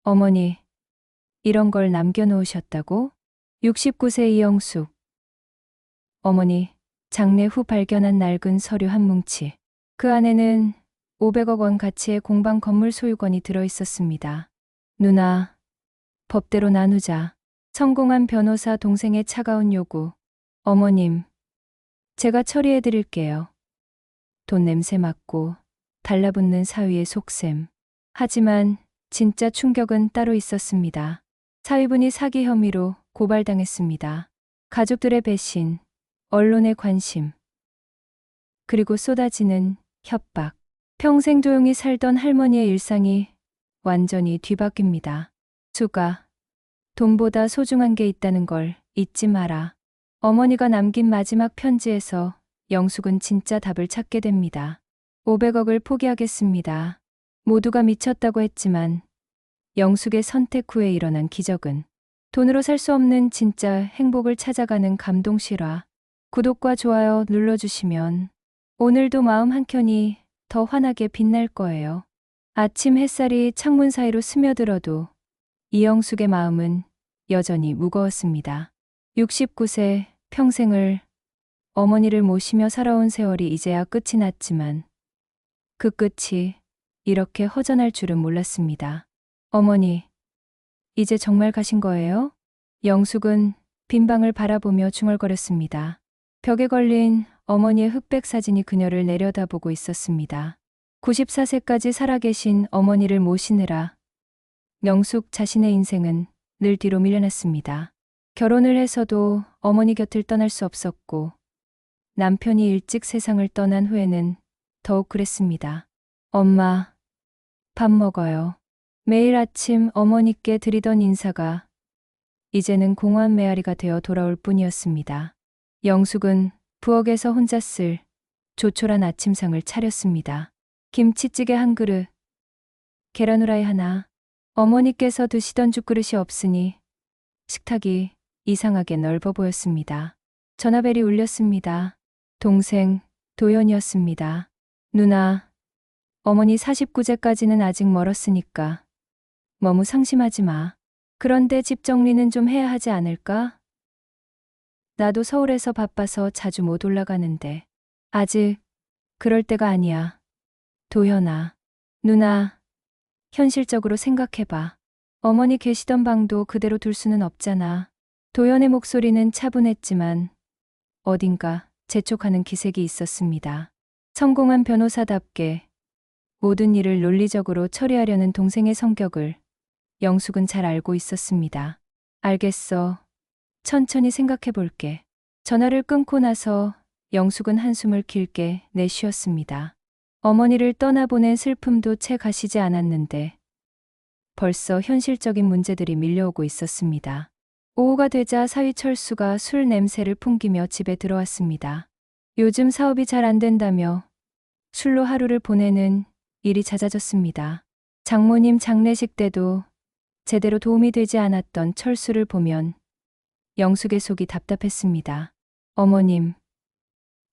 어머니, 이런 걸 남겨놓으셨다고? 69세 이영숙. 어머니, 장례 후 발견한 낡은 서류 한 뭉치. 그 안에는 500억 원 가치의 공방 건물 소유권이 들어있었습니다. 누나, 법대로 나누자. 성공한 변호사 동생의 차가운 요구. 어머님, 제가 처리해 드릴게요. 돈 냄새 맡고 달라붙는 사위의 속셈. 하지만 진짜 충격은 따로 있었습니다. 사위분이 사기 혐의로 고발당했습니다. 가족들의 배신, 언론의 관심, 그리고 쏟아지는 협박. 평생 조용히 살던 할머니의 일상이 완전히 뒤바뀝니다. 수가, 돈보다 소중한 게 있다는 걸 잊지 마라. 어머니가 남긴 마지막 편지에서 영숙은 진짜 답을 찾게 됩니다. 500억을 포기하겠습니다. 모두가 미쳤다고 했지만 영숙의 선택 후에 일어난 기적은 돈으로 살 수 없는 진짜 행복을 찾아가는 감동 실화. 구독과 좋아요 눌러주시면 오늘도 마음 한켠이 더 환하게 빛날 거예요. 아침 햇살이 창문 사이로 스며들어도 이영숙의 마음은 여전히 무거웠습니다. 69세 평생을 어머니를 모시며 살아온 세월이 이제야 끝이 났지만 그 끝이 이렇게 허전할 줄은 몰랐습니다. 어머니, 이제 정말 가신 거예요? 영숙은 빈 방을 바라보며 중얼거렸습니다. 벽에 걸린 어머니의 흑백 사진이 그녀를 내려다보고 있었습니다. 94세까지 살아계신 어머니를 모시느라 영숙 자신의 인생은 늘 뒤로 밀려났습니다. 결혼을 해서도 어머니 곁을 떠날 수 없었고 남편이 일찍 세상을 떠난 후에는 더욱 그랬습니다. 엄마, 밥 먹어요. 매일 아침 어머니께 드리던 인사가 이제는 공허한 메아리가 되어 돌아올 뿐이었습니다. 영숙은 부엌에서 혼자 쓸 조촐한 아침상을 차렸습니다. 김치찌개 한 그릇, 계란 후라이 하나. 어머니께서 드시던 죽그릇이 없으니 식탁이 이상하게 넓어 보였습니다. 전화벨이 울렸습니다. 동생 도연이었습니다. 누나, 어머니 49제까지는 아직 멀었으니까 너무 상심하지 마. 그런데 집 정리는 좀 해야 하지 않을까? 나도 서울에서 바빠서 자주 못 올라가는데 아직 그럴 때가 아니야. 도연아, 누나, 현실적으로 생각해봐. 어머니 계시던 방도 그대로 둘 수는 없잖아. 도연의 목소리는 차분했지만 어딘가 재촉하는 기색이 있었습니다. 성공한 변호사답게 모든 일을 논리적으로 처리하려는 동생의 성격을 영숙은 잘 알고 있었습니다. 알겠어. 천천히 생각해 볼게. 전화를 끊고 나서 영숙은 한숨을 길게 내쉬었습니다. 어머니를 떠나보낸 슬픔도 채 가시지 않았는데 벌써 현실적인 문제들이 밀려오고 있었습니다. 오후가 되자 사위 철수가 술 냄새를 풍기며 집에 들어왔습니다. 요즘 사업이 잘 안 된다며 술로 하루를 보내는 일이 잦아졌습니다. 장모님 장례식 때도 제대로 도움이 되지 않았던 철수를 보면 영숙의 속이 답답했습니다. 어머님,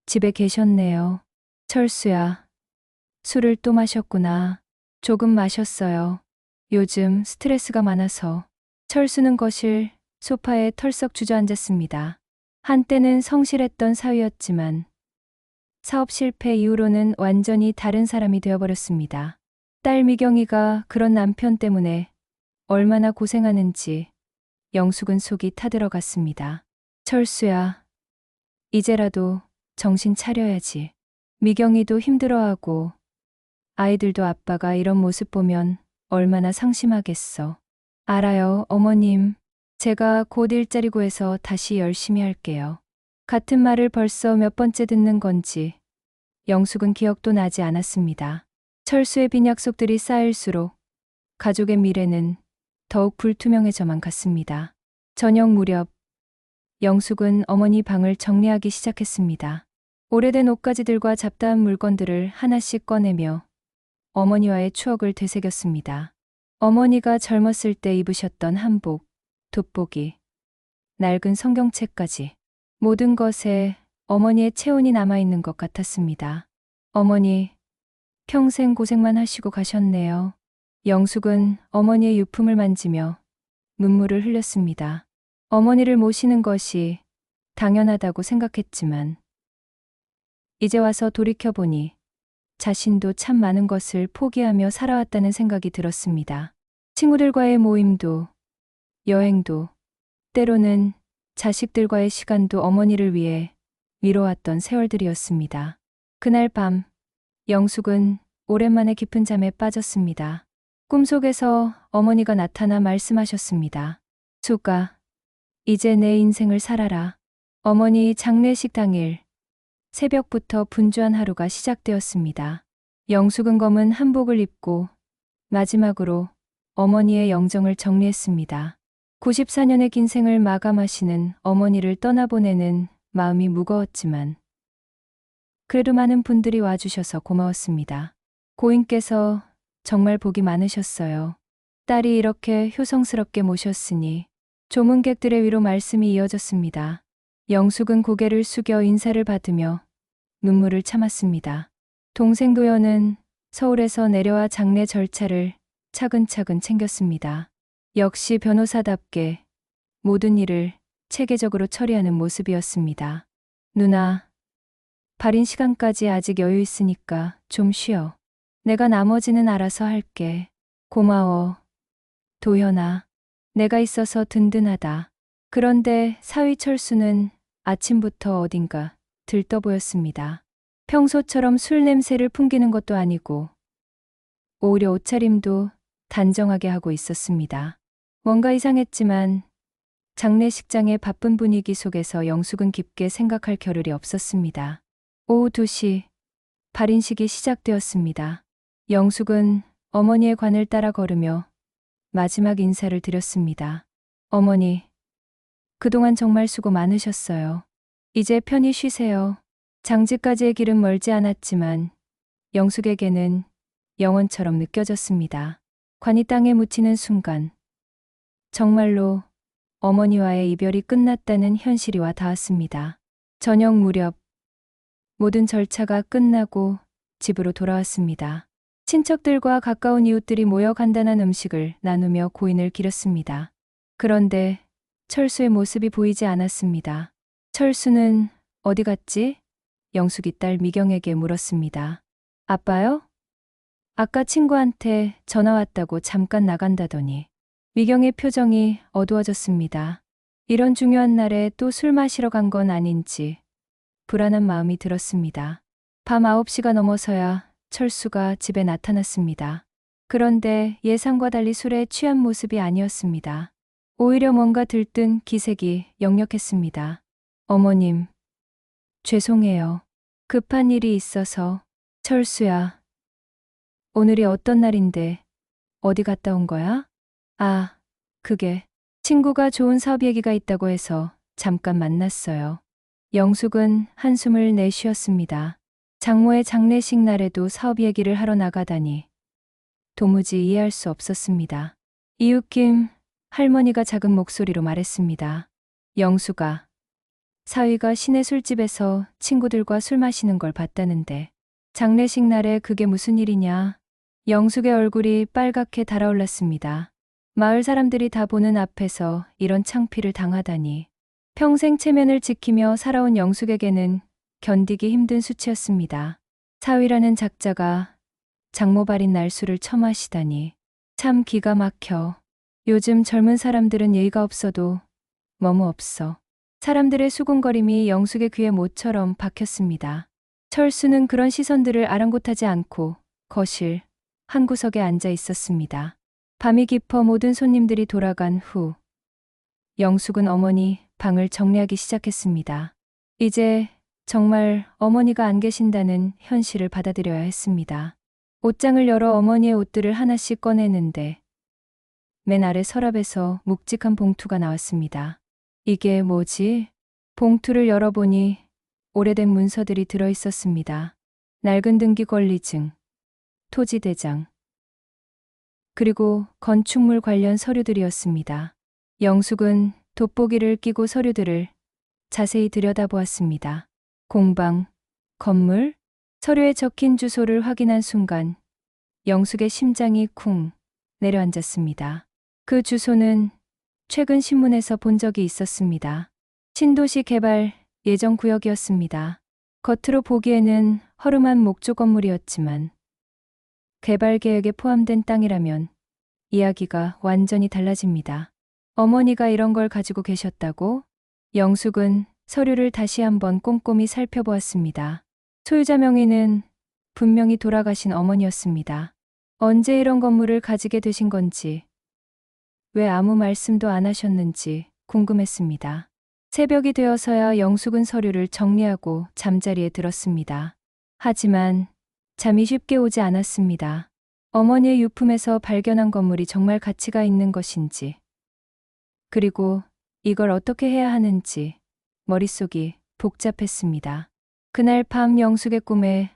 집에 계셨네요. 철수야, 술을 또 마셨구나. 조금 마셨어요. 요즘 스트레스가 많아서. 철수는 거실 소파에 털썩 주저앉았습니다. 한때는 성실했던 사위였지만 사업 실패 이후로는 완전히 다른 사람이 되어버렸습니다. 딸 미경이가 그런 남편 때문에 얼마나 고생하는지 영숙은 속이 타들어갔습니다. 철수야, 이제라도 정신 차려야지. 미경이도 힘들어하고 아이들도 아빠가 이런 모습 보면 얼마나 상심하겠어. 알아요, 어머님. 제가 곧 일자리 구해서 다시 열심히 할게요. 같은 말을 벌써 몇 번째 듣는 건지 영숙은 기억도 나지 않았습니다. 철수의 빈 약속들이 쌓일수록 가족의 미래는 더욱 불투명해져만 갔습니다. 저녁 무렵 영숙은 어머니 방을 정리하기 시작했습니다. 오래된 옷가지들과 잡다한 물건들을 하나씩 꺼내며 어머니와의 추억을 되새겼습니다. 어머니가 젊었을 때 입으셨던 한복, 돋보기, 낡은 성경책까지 모든 것에 어머니의 체온이 남아있는 것 같았습니다. 어머니, 평생 고생만 하시고 가셨네요. 영숙은 어머니의 유품을 만지며 눈물을 흘렸습니다. 어머니를 모시는 것이 당연하다고 생각했지만 이제 와서 돌이켜보니 자신도 참 많은 것을 포기하며 살아왔다는 생각이 들었습니다. 친구들과의 모임도, 여행도, 때로는 자식들과의 시간도 어머니를 위해 미뤄왔던 세월들이었습니다. 그날 밤, 영숙은 오랜만에 깊은 잠에 빠졌습니다. 꿈속에서 어머니가 나타나 말씀하셨습니다. 수가, 이제 내 인생을 살아라. 어머니 장례식 당일, 새벽부터 분주한 하루가 시작되었습니다. 영숙은 검은 한복을 입고 마지막으로 어머니의 영정을 정리했습니다. 94년의 긴 생을 마감하시는 어머니를 떠나보내는 마음이 무거웠지만 그래도 많은 분들이 와주셔서 고마웠습니다. 고인께서 정말 복이 많으셨어요. 딸이 이렇게 효성스럽게 모셨으니 조문객들의 위로 말씀이 이어졌습니다. 영숙은 고개를 숙여 인사를 받으며 눈물을 참았습니다. 동생 도연은 서울에서 내려와 장례 절차를 차근차근 챙겼습니다. 역시 변호사답게 모든 일을 체계적으로 처리하는 모습이었습니다. 누나, 발인 시간까지 아직 여유 있으니까 좀 쉬어. 내가 나머지는 알아서 할게. 고마워. 도연아, 내가 있어서 든든하다. 그런데 사위 철수는 아침부터 어딘가 들떠 보였습니다. 평소처럼 술 냄새를 풍기는 것도 아니고 오히려 옷차림도 단정하게 하고 있었습니다. 뭔가 이상했지만 장례식장의 바쁜 분위기 속에서 영숙은 깊게 생각할 겨를이 없었습니다. 오후 2시, 발인식이 시작되었습니다. 영숙은 어머니의 관을 따라 걸으며 마지막 인사를 드렸습니다. 어머니, 그동안 정말 수고 많으셨어요. 이제 편히 쉬세요. 장지까지의 길은 멀지 않았지만 영숙에게는 영원처럼 느껴졌습니다. 관이 땅에 묻히는 순간 정말로 어머니와의 이별이 끝났다는 현실이 와 닿았습니다. 저녁 무렵 모든 절차가 끝나고 집으로 돌아왔습니다. 친척들과 가까운 이웃들이 모여 간단한 음식을 나누며 고인을 기렸습니다. 그런데 철수의 모습이 보이지 않았습니다. 철수는 어디 갔지? 영숙이 딸 미경에게 물었습니다. 아빠요? 아까 친구한테 전화 왔다고 잠깐 나간다더니. 미경의 표정이 어두워졌습니다. 이런 중요한 날에 또 술 마시러 간 건 아닌지 불안한 마음이 들었습니다. 밤 9시가 넘어서야 철수가 집에 나타났습니다. 그런데 예상과 달리 술에 취한 모습이 아니었습니다. 오히려 뭔가 들뜬 기색이 역력했습니다. 어머님, 죄송해요. 급한 일이 있어서. 철수야, 오늘이 어떤 날인데 어디 갔다 온 거야? 아, 그게 친구가 좋은 사업 얘기가 있다고 해서 잠깐 만났어요. 영숙은 한숨을 내쉬었습니다. 장모의 장례식 날에도 사업 얘기를 하러 나가다니 도무지 이해할 수 없었습니다. 이웃김 할머니가 작은 목소리로 말했습니다. 영숙아, 사위가 시내 술집에서 친구들과 술 마시는 걸 봤다는데 장례식 날에 그게 무슨 일이냐? 영숙의 얼굴이 빨갛게 달아올랐습니다. 마을 사람들이 다 보는 앞에서 이런 창피를 당하다니. 평생 체면을 지키며 살아온 영숙에게는 견디기 힘든 수치였습니다. 사위라는 작자가 장모 발인 날술을 처마시다니. 참 기가 막혀. 요즘 젊은 사람들은 예의가 없어도 너무 없어. 사람들의 수군거림이 영숙의 귀에 모처럼 박혔습니다. 철수는 그런 시선들을 아랑곳하지 않고 거실 한 구석에 앉아 있었습니다. 밤이 깊어 모든 손님들이 돌아간 후 영숙은 어머니 방을 정리하기 시작했습니다. 이제 정말 어머니가 안 계신다는 현실을 받아들여야 했습니다. 옷장을 열어 어머니의 옷들을 하나씩 꺼내는데 맨 아래 서랍에서 묵직한 봉투가 나왔습니다. 이게 뭐지? 봉투를 열어보니 오래된 문서들이 들어있었습니다. 낡은 등기 권리증, 토지대장, 그리고 건축물 관련 서류들이었습니다. 영숙은 돋보기를 끼고 서류들을 자세히 들여다보았습니다. 공방, 건물, 서류에 적힌 주소를 확인한 순간 영숙의 심장이 쿵 내려앉았습니다. 그 주소는 최근 신문에서 본 적이 있었습니다. 신도시 개발 예정 구역이었습니다. 겉으로 보기에는 허름한 목조 건물이었지만 개발 계획에 포함된 땅이라면 이야기가 완전히 달라집니다. 어머니가 이런 걸 가지고 계셨다고? 영숙은 서류를 다시 한번 꼼꼼히 살펴보았습니다. 소유자 명의는 분명히 돌아가신 어머니였습니다. 언제 이런 건물을 가지게 되신 건지, 왜 아무 말씀도 안 하셨는지 궁금했습니다. 새벽이 되어서야 영숙은 서류를 정리하고 잠자리에 들었습니다. 하지만 잠이 쉽게 오지 않았습니다. 어머니의 유품에서 발견한 건물이 정말 가치가 있는 것인지, 그리고 이걸 어떻게 해야 하는지 머릿속이 복잡했습니다. 그날 밤 영숙의 꿈에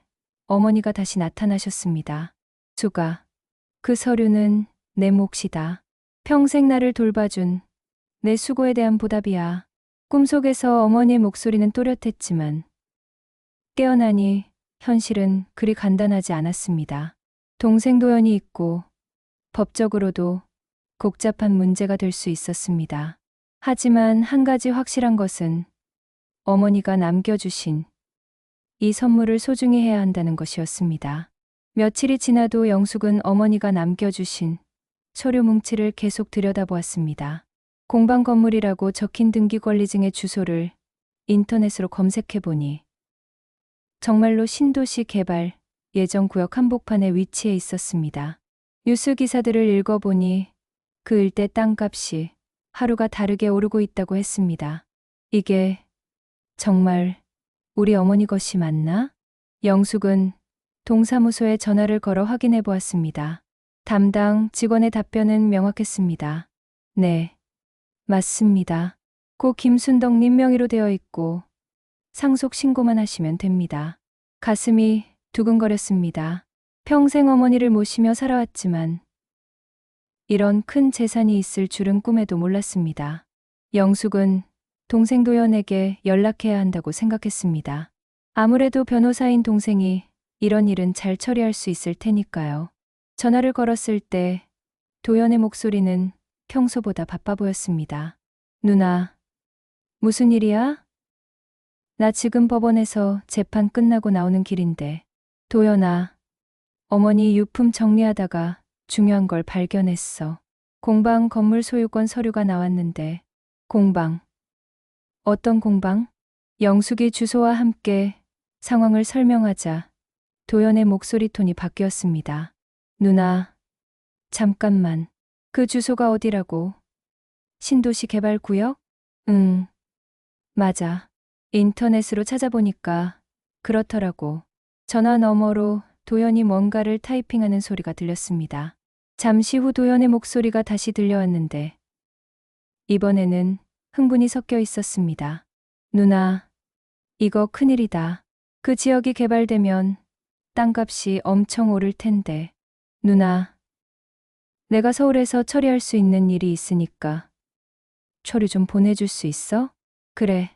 어머니가 다시 나타나셨습니다. 수가, 그 서류는 내 몫이다. 평생 나를 돌봐준 내 수고에 대한 보답이야. 꿈속에서 어머니의 목소리는 또렷했지만 깨어나니 현실은 그리 간단하지 않았습니다. 동생 도연이 있고 법적으로도 복잡한 문제가 될 수 있었습니다. 하지만 한 가지 확실한 것은 어머니가 남겨주신 이 선물을 소중히 해야 한다는 것이었습니다. 며칠이 지나도 영숙은 어머니가 남겨주신 서류 뭉치를 계속 들여다보았습니다. 공방 건물이라고 적힌 등기 권리증의 주소를 인터넷으로 검색해보니 정말로 신도시 개발 예정구역 한복판에 위치해 있었습니다. 뉴스 기사들을 읽어보니 그 일대 땅값이 하루가 다르게 오르고 있다고 했습니다. 이게 정말 우리 어머니 것이 맞나? 영숙은 동사무소에 전화를 걸어 확인해 보았습니다. 담당 직원의 답변은 명확했습니다. 네, 맞습니다. 고 김순덕님 명의로 되어 있고 상속 신고만 하시면 됩니다. 가슴이 두근거렸습니다. 평생 어머니를 모시며 살아왔지만 이런 큰 재산이 있을 줄은 꿈에도 몰랐습니다. 영숙은 동생 도연에게 연락해야 한다고 생각했습니다. 아무래도 변호사인 동생이 이런 일은 잘 처리할 수 있을 테니까요. 전화를 걸었을 때 도연의 목소리는 평소보다 바빠 보였습니다. 누나, 무슨 일이야? 나 지금 법원에서 재판 끝나고 나오는 길인데. 도연아, 어머니 유품 정리하다가 중요한 걸 발견했어. 공방 건물 소유권 서류가 나왔는데. 공방. 어떤 공방? 영숙이 주소와 함께 상황을 설명하자 도연의 목소리 톤이 바뀌었습니다. 누나, 잠깐만. 그 주소가 어디라고? 신도시 개발구역? 응, 맞아. 인터넷으로 찾아보니까 그렇더라고. 전화 너머로 도연이 뭔가를 타이핑하는 소리가 들렸습니다. 잠시 후 도연의 목소리가 다시 들려왔는데 이번에는 흥분이 섞여 있었습니다. 누나, 이거 큰일이다. 그 지역이 개발되면 땅값이 엄청 오를 텐데. 누나, 내가 서울에서 처리할 수 있는 일이 있으니까 서류 좀 보내줄 수 있어? 그래,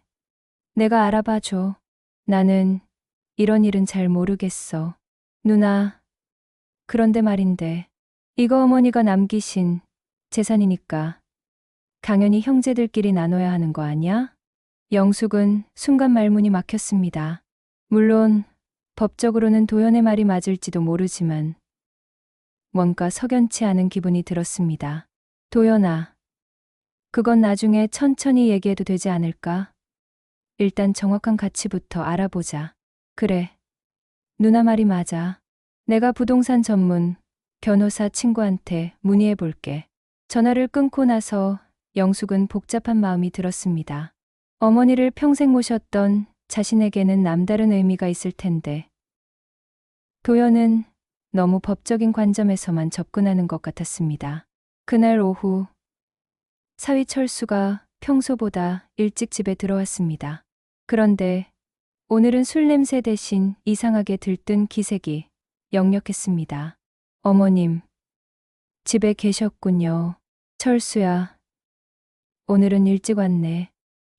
내가 알아봐줘. 나는 이런 일은 잘 모르겠어. 누나, 그런데 말인데 이거 어머니가 남기신 재산이니까 당연히 형제들끼리 나눠야 하는 거 아니야? 영숙은 순간 말문이 막혔습니다. 물론 법적으로는 도연의 말이 맞을지도 모르지만 뭔가 석연치 않은 기분이 들었습니다. 도연아, 그건 나중에 천천히 얘기해도 되지 않을까? 일단 정확한 가치부터 알아보자. 그래, 누나 말이 맞아. 내가 부동산 전문 변호사 친구한테 문의해 볼게. 전화를 끊고 나서 영숙은 복잡한 마음이 들었습니다. 어머니를 평생 모셨던 자신에게는 남다른 의미가 있을 텐데 도연은 너무 법적인 관점에서만 접근하는 것 같았습니다. 그날 오후 사위 철수가 평소보다 일찍 집에 들어왔습니다. 그런데 오늘은 술 냄새 대신 이상하게 들뜬 기색이 역력했습니다. 어머님, 집에 계셨군요. 철수야, 오늘은 일찍 왔네.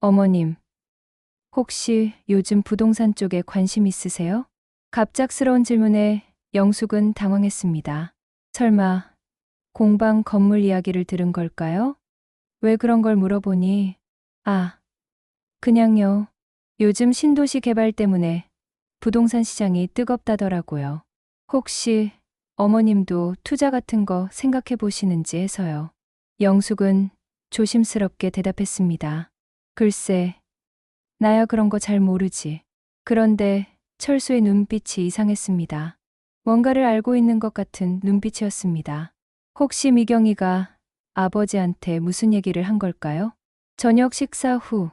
어머님, 혹시 요즘 부동산 쪽에 관심 있으세요? 갑작스러운 질문에 영숙은 당황했습니다. 설마 공방 건물 이야기를 들은 걸까요? 왜 그런 걸 물어보니, 아, 그냥요. 요즘 신도시 개발 때문에 부동산 시장이 뜨겁다더라고요. 혹시 어머님도 투자 같은 거 생각해 보시는지 해서요. 영숙은 조심스럽게 대답했습니다. 글쎄, 나야 그런 거 잘 모르지. 그런데 철수의 눈빛이 이상했습니다. 뭔가를 알고 있는 것 같은 눈빛이었습니다. 혹시 미경이가 아버지한테 무슨 얘기를 한 걸까요? 저녁 식사 후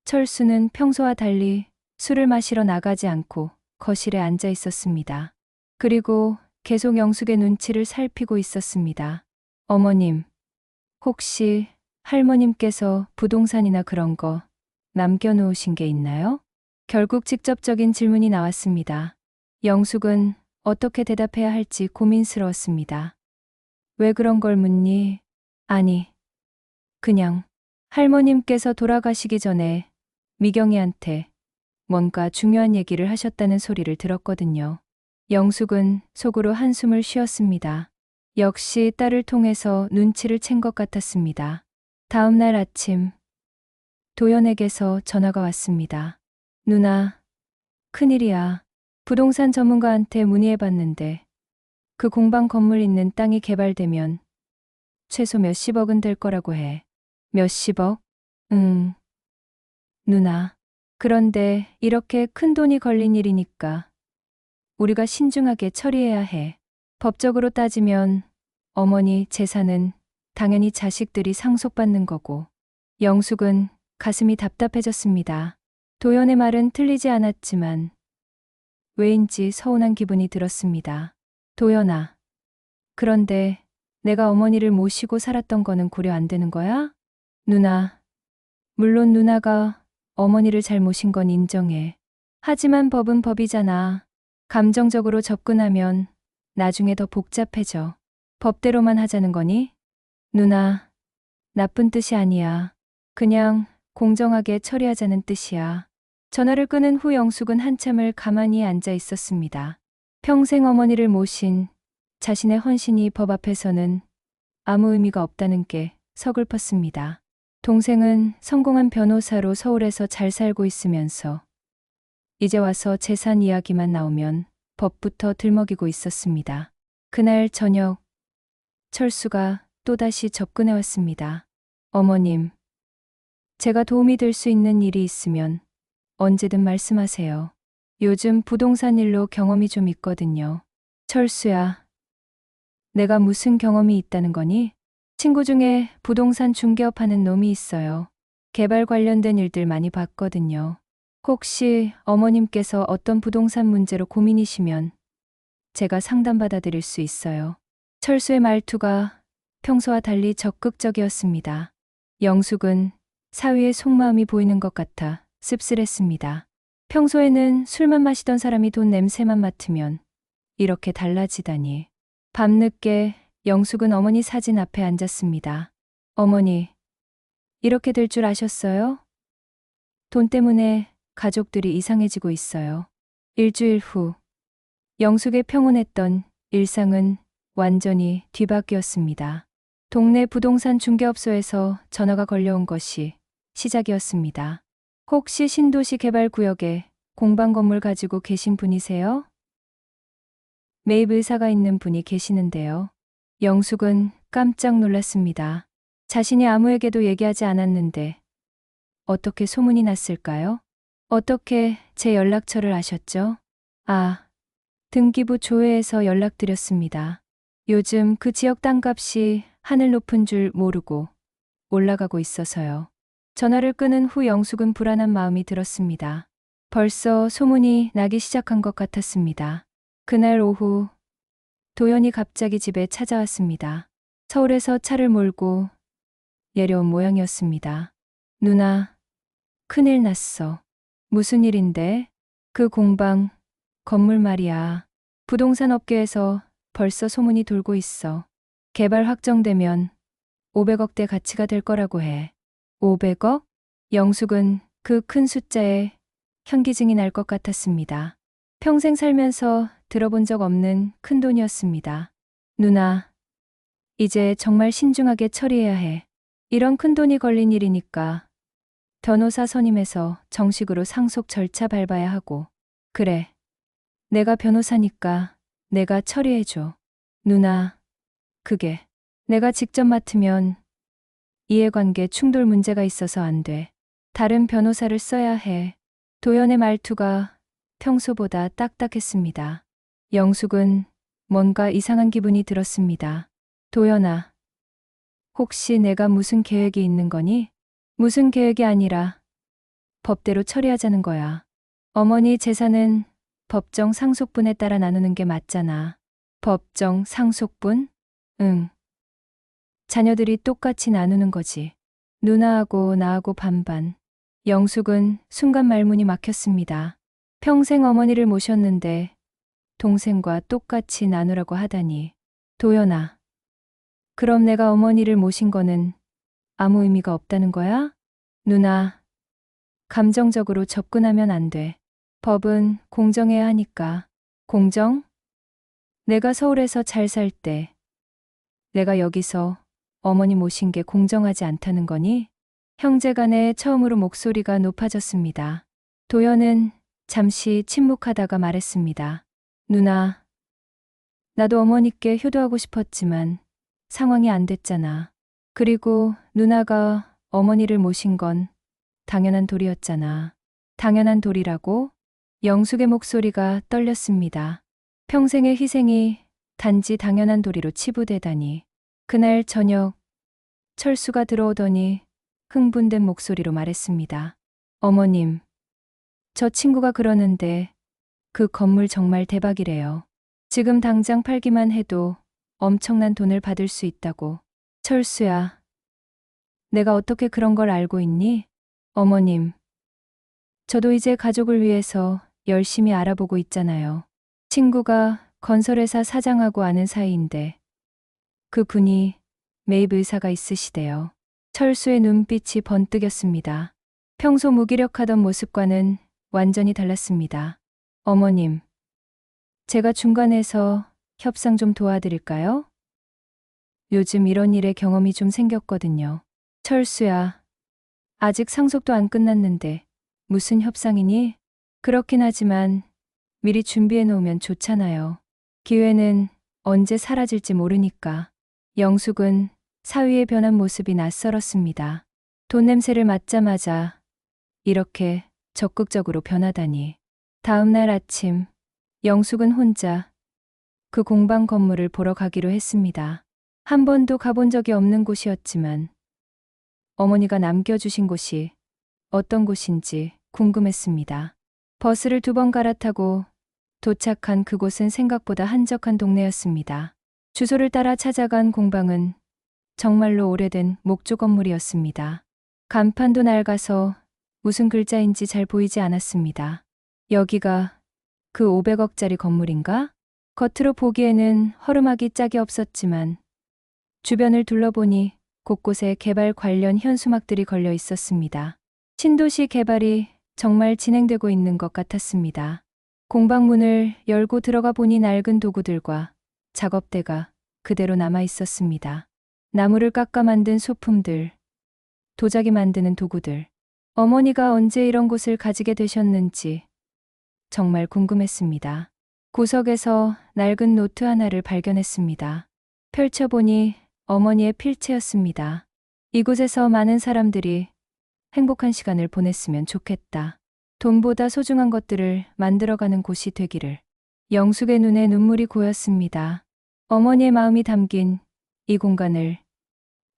철수는 평소와 달리 술을 마시러 나가지 않고 거실에 앉아 있었습니다. 그리고 계속 영숙의 눈치를 살피고 있었습니다. 어머님, 혹시 할머님께서 부동산이나 그런 거 남겨놓으신 게 있나요? 결국 직접적인 질문이 나왔습니다. 영숙은 어떻게 대답해야 할지 고민스러웠습니다. 왜 그런 걸 묻니? 아니, 그냥 할머님께서 돌아가시기 전에 미경이한테 뭔가 중요한 얘기를 하셨다는 소리를 들었거든요. 영숙은 속으로 한숨을 쉬었습니다. 역시 딸을 통해서 눈치를 챈 것 같았습니다. 다음 날 아침, 도연에게서 전화가 왔습니다. 누나, 큰일이야. 부동산 전문가한테 문의해봤는데 그 공방 건물 있는 땅이 개발되면 최소 몇십억은 될 거라고 해. 몇십억? 응. 누나. 그런데 이렇게 큰 돈이 걸린 일이니까 우리가 신중하게 처리해야 해. 법적으로 따지면 어머니 재산은 당연히 자식들이 상속받는 거고. 영숙은 가슴이 답답해졌습니다. 도연의 말은 틀리지 않았지만 왜인지 서운한 기분이 들었습니다. 도연아. 그런데 내가 어머니를 모시고 살았던 거는 고려 안 되는 거야? 누나. 물론 누나가 어머니를 잘 모신 건 인정해. 하지만 법은 법이잖아. 감정적으로 접근하면 나중에 더 복잡해져. 법대로만 하자는 거니? 누나, 나쁜 뜻이 아니야. 그냥 공정하게 처리하자는 뜻이야. 전화를 끊은 후 영숙은 한참을 가만히 앉아 있었습니다. 평생 어머니를 모신 자신의 헌신이 법 앞에서는 아무 의미가 없다는 게 서글펐습니다. 동생은 성공한 변호사로 서울에서 잘 살고 있으면서 이제 와서 재산 이야기만 나오면 법부터 들먹이고 있었습니다. 그날 저녁, 철수가 또다시 접근해 왔습니다. 어머님, 제가 도움이 될 수 있는 일이 있으면 언제든 말씀하세요. 요즘 부동산 일로 경험이 좀 있거든요. 철수야, 내가 무슨 경험이 있다는 거니? 친구 중에 부동산 중개업 하는 놈이 있어요. 개발 관련된 일들 많이 봤거든요. 혹시 어머님께서 어떤 부동산 문제로 고민이시면 제가 상담받아 드릴 수 있어요. 철수의 말투가 평소와 달리 적극적이었습니다. 영숙은 사위의 속마음이 보이는 것 같아 씁쓸했습니다. 평소에는 술만 마시던 사람이 돈 냄새만 맡으면 이렇게 달라지다니. 밤늦게 영숙은 어머니 사진 앞에 앉았습니다. 어머니, 이렇게 될 줄 아셨어요? 돈 때문에 가족들이 이상해지고 있어요. 일주일 후, 영숙의 평온했던 일상은 완전히 뒤바뀌었습니다. 동네 부동산 중개업소에서 전화가 걸려온 것이 시작이었습니다. 혹시 신도시 개발구역에 공방 건물 가지고 계신 분이세요? 매입 의사가 있는 분이 계시는데요. 영숙은 깜짝 놀랐습니다. 자신이 아무에게도 얘기하지 않았는데 어떻게 소문이 났을까요? 어떻게 제 연락처를 아셨죠? 아, 등기부 조회에서 연락드렸습니다. 요즘 그 지역 땅값이 하늘 높은 줄 모르고 올라가고 있어서요. 전화를 끊은 후 영숙은 불안한 마음이 들었습니다. 벌써 소문이 나기 시작한 것 같았습니다. 그날 오후 도연이 갑자기 집에 찾아왔습니다. 서울에서 차를 몰고 내려온 모양이었습니다. 누나, 큰일 났어. 무슨 일인데? 그 공방, 건물 말이야. 부동산 업계에서 벌써 소문이 돌고 있어. 개발 확정되면 500억대 가치가 될 거라고 해. 500억? 영숙은 그 큰 숫자에 현기증이 날 것 같았습니다. 평생 살면서 들어본 적 없는 큰 돈이었습니다. 누나, 이제 정말 신중하게 처리해야 해. 이런 큰 돈이 걸린 일이니까 변호사 선임해서 정식으로 상속 절차 밟아야 하고. 그래. 내가 변호사니까 내가 처리해줘. 누나, 그게 내가 직접 맡으면 이해관계 충돌 문제가 있어서 안 돼. 다른 변호사를 써야 해. 도연의 말투가 평소보다 딱딱했습니다. 영숙은 뭔가 이상한 기분이 들었습니다. 도연아, 혹시 내가 무슨 계획이 있는 거니? 무슨 계획이 아니라 법대로 처리하자는 거야. 어머니 재산은 법정 상속분에 따라 나누는 게 맞잖아. 법정 상속분? 응. 자녀들이 똑같이 나누는 거지. 누나하고 나하고 반반. 영숙은 순간 말문이 막혔습니다. 평생 어머니를 모셨는데 동생과 똑같이 나누라고 하다니. 도연아, 그럼 내가 어머니를 모신 거는 아무 의미가 없다는 거야? 누나, 감정적으로 접근하면 안 돼. 법은 공정해야 하니까. 공정? 내가 서울에서 잘 살 때 내가 여기서 어머니 모신 게 공정하지 않다는 거니? 형제간에 처음으로 목소리가 높아졌습니다. 도연은 잠시 침묵하다가 말했습니다. 누나, 나도 어머니께 효도하고 싶었지만 상황이 안 됐잖아. 그리고 누나가 어머니를 모신 건 당연한 도리였잖아. 당연한 도리라고? 영숙의 목소리가 떨렸습니다. 평생의 희생이 단지 당연한 도리로 치부되다니. 그날 저녁 철수가 들어오더니 흥분된 목소리로 말했습니다. 어머님, 저 친구가 그러는데 그 건물 정말 대박이래요. 지금 당장 팔기만 해도 엄청난 돈을 받을 수 있다고. 철수야, 내가 어떻게 그런 걸 알고 있니? 어머님, 저도 이제 가족을 위해서 열심히 알아보고 있잖아요. 친구가 건설회사 사장하고 아는 사이인데 그 분이 매입 의사가 있으시대요. 철수의 눈빛이 번뜩였습니다. 평소 무기력하던 모습과는 완전히 달랐습니다. 어머님, 제가 중간에서 협상 좀 도와드릴까요? 요즘 이런 일에 경험이 좀 생겼거든요. 철수야, 아직 상속도 안 끝났는데 무슨 협상이니? 그렇긴 하지만 미리 준비해 놓으면 좋잖아요. 기회는 언제 사라질지 모르니까. 영숙은 사위의 변한 모습이 낯설었습니다. 돈 냄새를 맡자마자 이렇게 적극적으로 변하다니. 다음 날 아침, 영숙은 혼자 그 공방 건물을 보러 가기로 했습니다. 한 번도 가본 적이 없는 곳이었지만 어머니가 남겨주신 곳이 어떤 곳인지 궁금했습니다. 버스를 2번 갈아타고 도착한 그곳은 생각보다 한적한 동네였습니다. 주소를 따라 찾아간 공방은 정말로 오래된 목조 건물이었습니다. 간판도 낡아서 무슨 글자인지 잘 보이지 않았습니다. 여기가 그 500억짜리 건물인가? 겉으로 보기에는 허름하기 짝이 없었지만 주변을 둘러보니 곳곳에 개발 관련 현수막들이 걸려 있었습니다. 신도시 개발이 정말 진행되고 있는 것 같았습니다. 공방 문을 열고 들어가 보니 낡은 도구들과 작업대가 그대로 남아 있었습니다. 나무를 깎아 만든 소품들, 도자기 만드는 도구들. 어머니가 언제 이런 곳을 가지게 되셨는지 정말 궁금했습니다. 구석에서 낡은 노트 하나를 발견했습니다. 펼쳐보니 어머니의 필체였습니다. 이곳에서 많은 사람들이 행복한 시간을 보냈으면 좋겠다. 돈보다 소중한 것들을 만들어가는 곳이 되기를. 영숙의 눈에 눈물이 고였습니다. 어머니의 마음이 담긴 이 공간을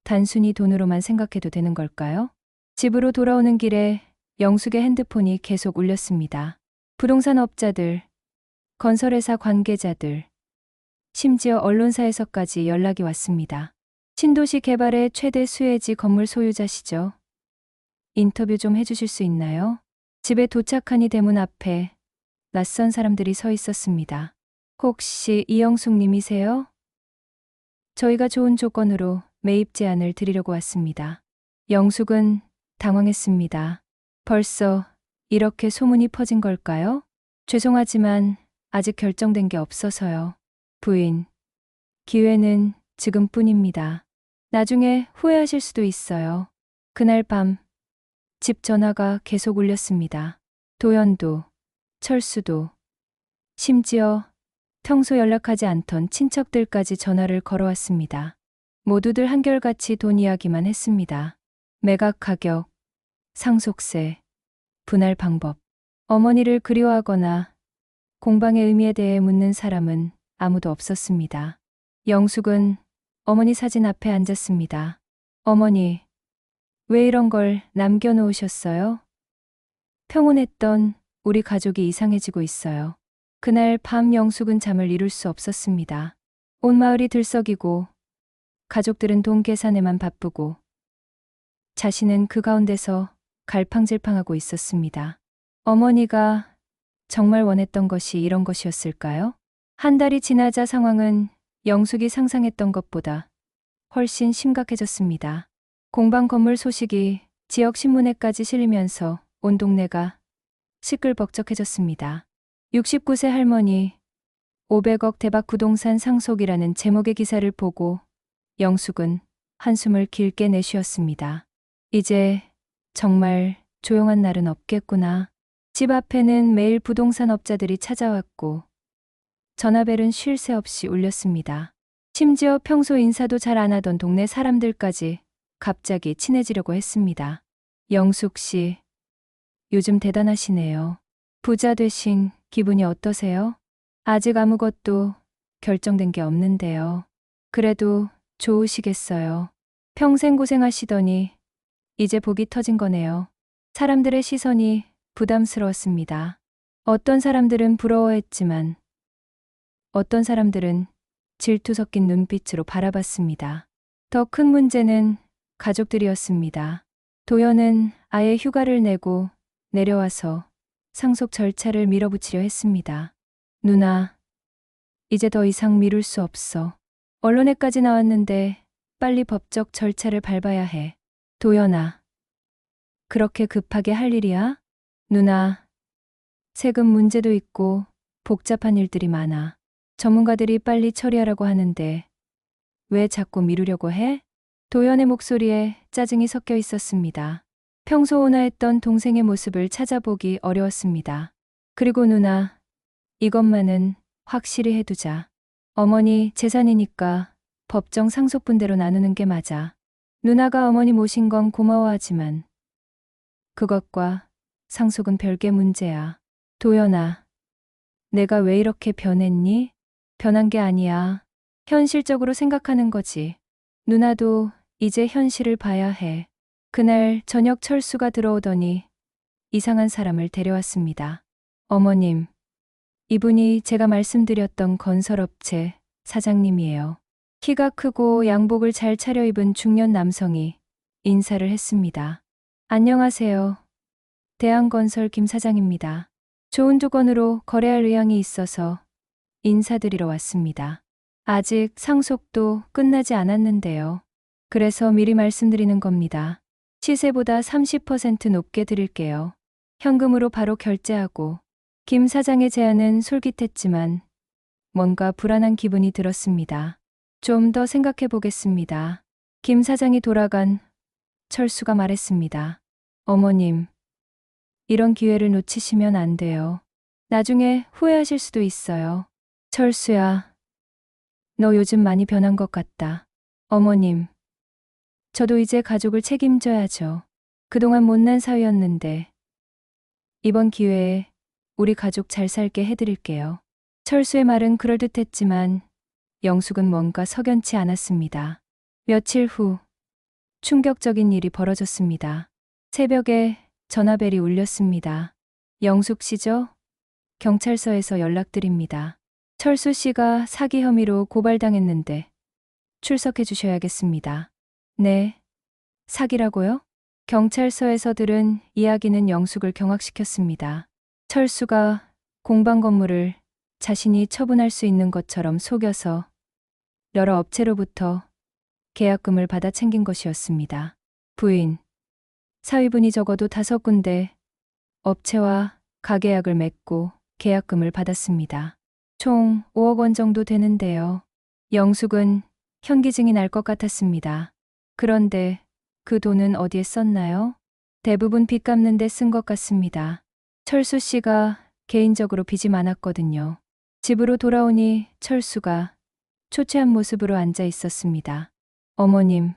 단순히 돈으로만 생각해도 되는 걸까요? 집으로 돌아오는 길에 영숙의 핸드폰이 계속 울렸습니다. 부동산 업자들, 건설회사 관계자들, 심지어 언론사에서까지 연락이 왔습니다. 신도시 개발의 최대 수혜지 건물 소유자시죠? 인터뷰 좀 해주실 수 있나요? 집에 도착하니 대문 앞에 낯선 사람들이 서 있었습니다. 혹시 이영숙 님이세요? 저희가 좋은 조건으로 매입 제안을 드리려고 왔습니다. 영숙은 당황했습니다. 벌써 이렇게 소문이 퍼진 걸까요? 죄송하지만 아직 결정된 게 없어서요. 부인, 기회는 지금뿐입니다. 나중에 후회하실 수도 있어요. 그날 밤 집 전화가 계속 울렸습니다. 도연도, 철수도, 심지어 평소 연락하지 않던 친척들까지 전화를 걸어왔습니다. 모두들 한결같이 돈 이야기만 했습니다. 매각 가격, 상속세, 분할 방법. 어머니를 그리워하거나 공방의 의미에 대해 묻는 사람은 아무도 없었습니다. 영숙은 어머니 사진 앞에 앉았습니다. 어머니, 왜 이런 걸 남겨놓으셨어요? 평온했던 우리 가족이 이상해지고 있어요. 그날 밤 영숙은 잠을 이룰 수 없었습니다. 온 마을이 들썩이고 가족들은 돈 계산에만 바쁘고 자신은 그 가운데서 갈팡질팡하고 있었습니다. 어머니가 정말 원했던 것이 이런 것이었을까요? 한 달이 지나자 상황은 영숙이 상상했던 것보다 훨씬 심각해졌습니다. 공방 건물 소식이 지역 신문에까지 실리면서 온 동네가 시끌벅적해졌습니다. 69세 할머니 500억 대박 부동산 상속이라는 제목의 기사를 보고 영숙은 한숨을 길게 내쉬었습니다. 이제 정말 조용한 날은 없겠구나. 집 앞에는 매일 부동산 업자들이 찾아왔고 전화벨은 쉴 새 없이 울렸습니다. 심지어 평소 인사도 잘 안 하던 동네 사람들까지 갑자기 친해지려고 했습니다. 영숙 씨, 요즘 대단하시네요. 부자 되신 기분이 어떠세요? 아직 아무것도 결정된 게 없는데요. 그래도 좋으시겠어요. 평생 고생하시더니 이제 복이 터진 거네요. 사람들의 시선이 부담스러웠습니다. 어떤 사람들은 부러워했지만 어떤 사람들은 질투 섞인 눈빛으로 바라봤습니다. 더 큰 문제는 가족들이었습니다. 도연은 아예 휴가를 내고 내려와서 상속 절차를 밀어붙이려 했습니다. 누나, 이제 더 이상 미룰 수 없어. 언론에까지 나왔는데 빨리 법적 절차를 밟아야 해. 도연아, 그렇게 급하게 할 일이야? 누나, 세금 문제도 있고 복잡한 일들이 많아. 전문가들이 빨리 처리하라고 하는데 왜 자꾸 미루려고 해? 도연의 목소리에 짜증이 섞여 있었습니다. 평소 온화했던 동생의 모습을 찾아보기 어려웠습니다. 그리고 누나, 이것만은 확실히 해두자. 어머니 재산이니까 법정 상속분대로 나누는 게 맞아. 누나가 어머니 모신 건 고마워하지만 그것과 상속은 별개 문제야. 도연아, 내가 왜 이렇게 변했니? 변한 게 아니야. 현실적으로 생각하는 거지. 누나도 이제 현실을 봐야 해. 그날 저녁 철수가 들어오더니 이상한 사람을 데려왔습니다. 어머님, 이분이 제가 말씀드렸던 건설업체 사장님이에요. 키가 크고 양복을 잘 차려입은 중년 남성이 인사를 했습니다. 안녕하세요. 대한건설 김 사장입니다. 좋은 조건으로 거래할 의향이 있어서 인사드리러 왔습니다. 아직 상속도 끝나지 않았는데요. 그래서 미리 말씀드리는 겁니다. 시세보다 30% 높게 드릴게요. 현금으로 바로 결제하고. 김 사장의 제안은 솔깃했지만 뭔가 불안한 기분이 들었습니다. 좀 더 생각해 보겠습니다. 김 사장이 돌아간 철수가 말했습니다. 어머님, 이런 기회를 놓치시면 안 돼요. 나중에 후회하실 수도 있어요. 철수야, 너 요즘 많이 변한 것 같다. 어머님, 저도 이제 가족을 책임져야죠. 그동안 못난 사위였는데 이번 기회에 우리 가족 잘 살게 해드릴게요. 철수의 말은 그럴듯했지만 영숙은 뭔가 석연치 않았습니다. 며칠 후 충격적인 일이 벌어졌습니다. 새벽에 전화벨이 울렸습니다. 영숙 씨죠? 경찰서에서 연락드립니다. 철수 씨가 사기 혐의로 고발당했는데 출석해 주셔야겠습니다. 네, 사기라고요? 경찰서에서 들은 이야기는 영숙을 경악시켰습니다. 철수가 공방 건물을 자신이 처분할 수 있는 것처럼 속여서 여러 업체로부터 계약금을 받아 챙긴 것이었습니다. 부인, 사위분이 적어도 5군데 업체와 가계약을 맺고 계약금을 받았습니다. 총 5억 원 정도 되는데요. 영숙은 현기증이 날 것 같았습니다. 그런데 그 돈은 어디에 썼나요? 대부분 빚 갚는 데 쓴 것 같습니다. 철수 씨가 개인적으로 빚이 많았거든요. 집으로 돌아오니 철수가 초췌한 모습으로 앉아 있었습니다. 어머님,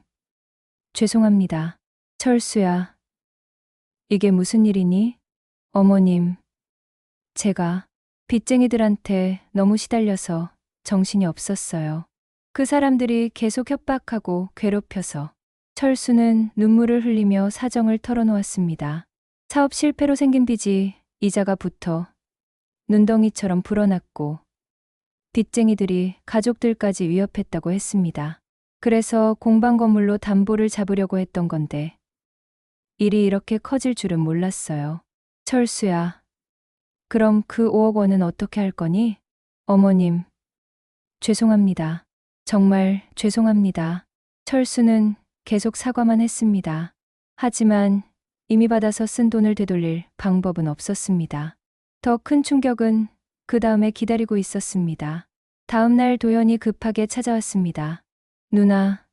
죄송합니다. 철수야, 이게 무슨 일이니? 어머님, 제가 빚쟁이들한테 너무 시달려서 정신이 없었어요. 그 사람들이 계속 협박하고 괴롭혀서. 철수는 눈물을 흘리며 사정을 털어놓았습니다. 사업 실패로 생긴 빚이 이자가 붙어 눈덩이처럼 불어났고 빚쟁이들이 가족들까지 위협했다고 했습니다. 그래서 공방 건물로 담보를 잡으려고 했던 건데 일이 이렇게 커질 줄은 몰랐어요. 철수야, 그럼 그 5억 원은 어떻게 할 거니? 어머님, 죄송합니다. 정말 죄송합니다. 철수는 계속 사과만 했습니다. 하지만 이미 받아서 쓴 돈을 되돌릴 방법은 없었습니다. 더 큰 충격은 그 다음에 기다리고 있었습니다. 다음 날 도연이 급하게 찾아왔습니다. 누나,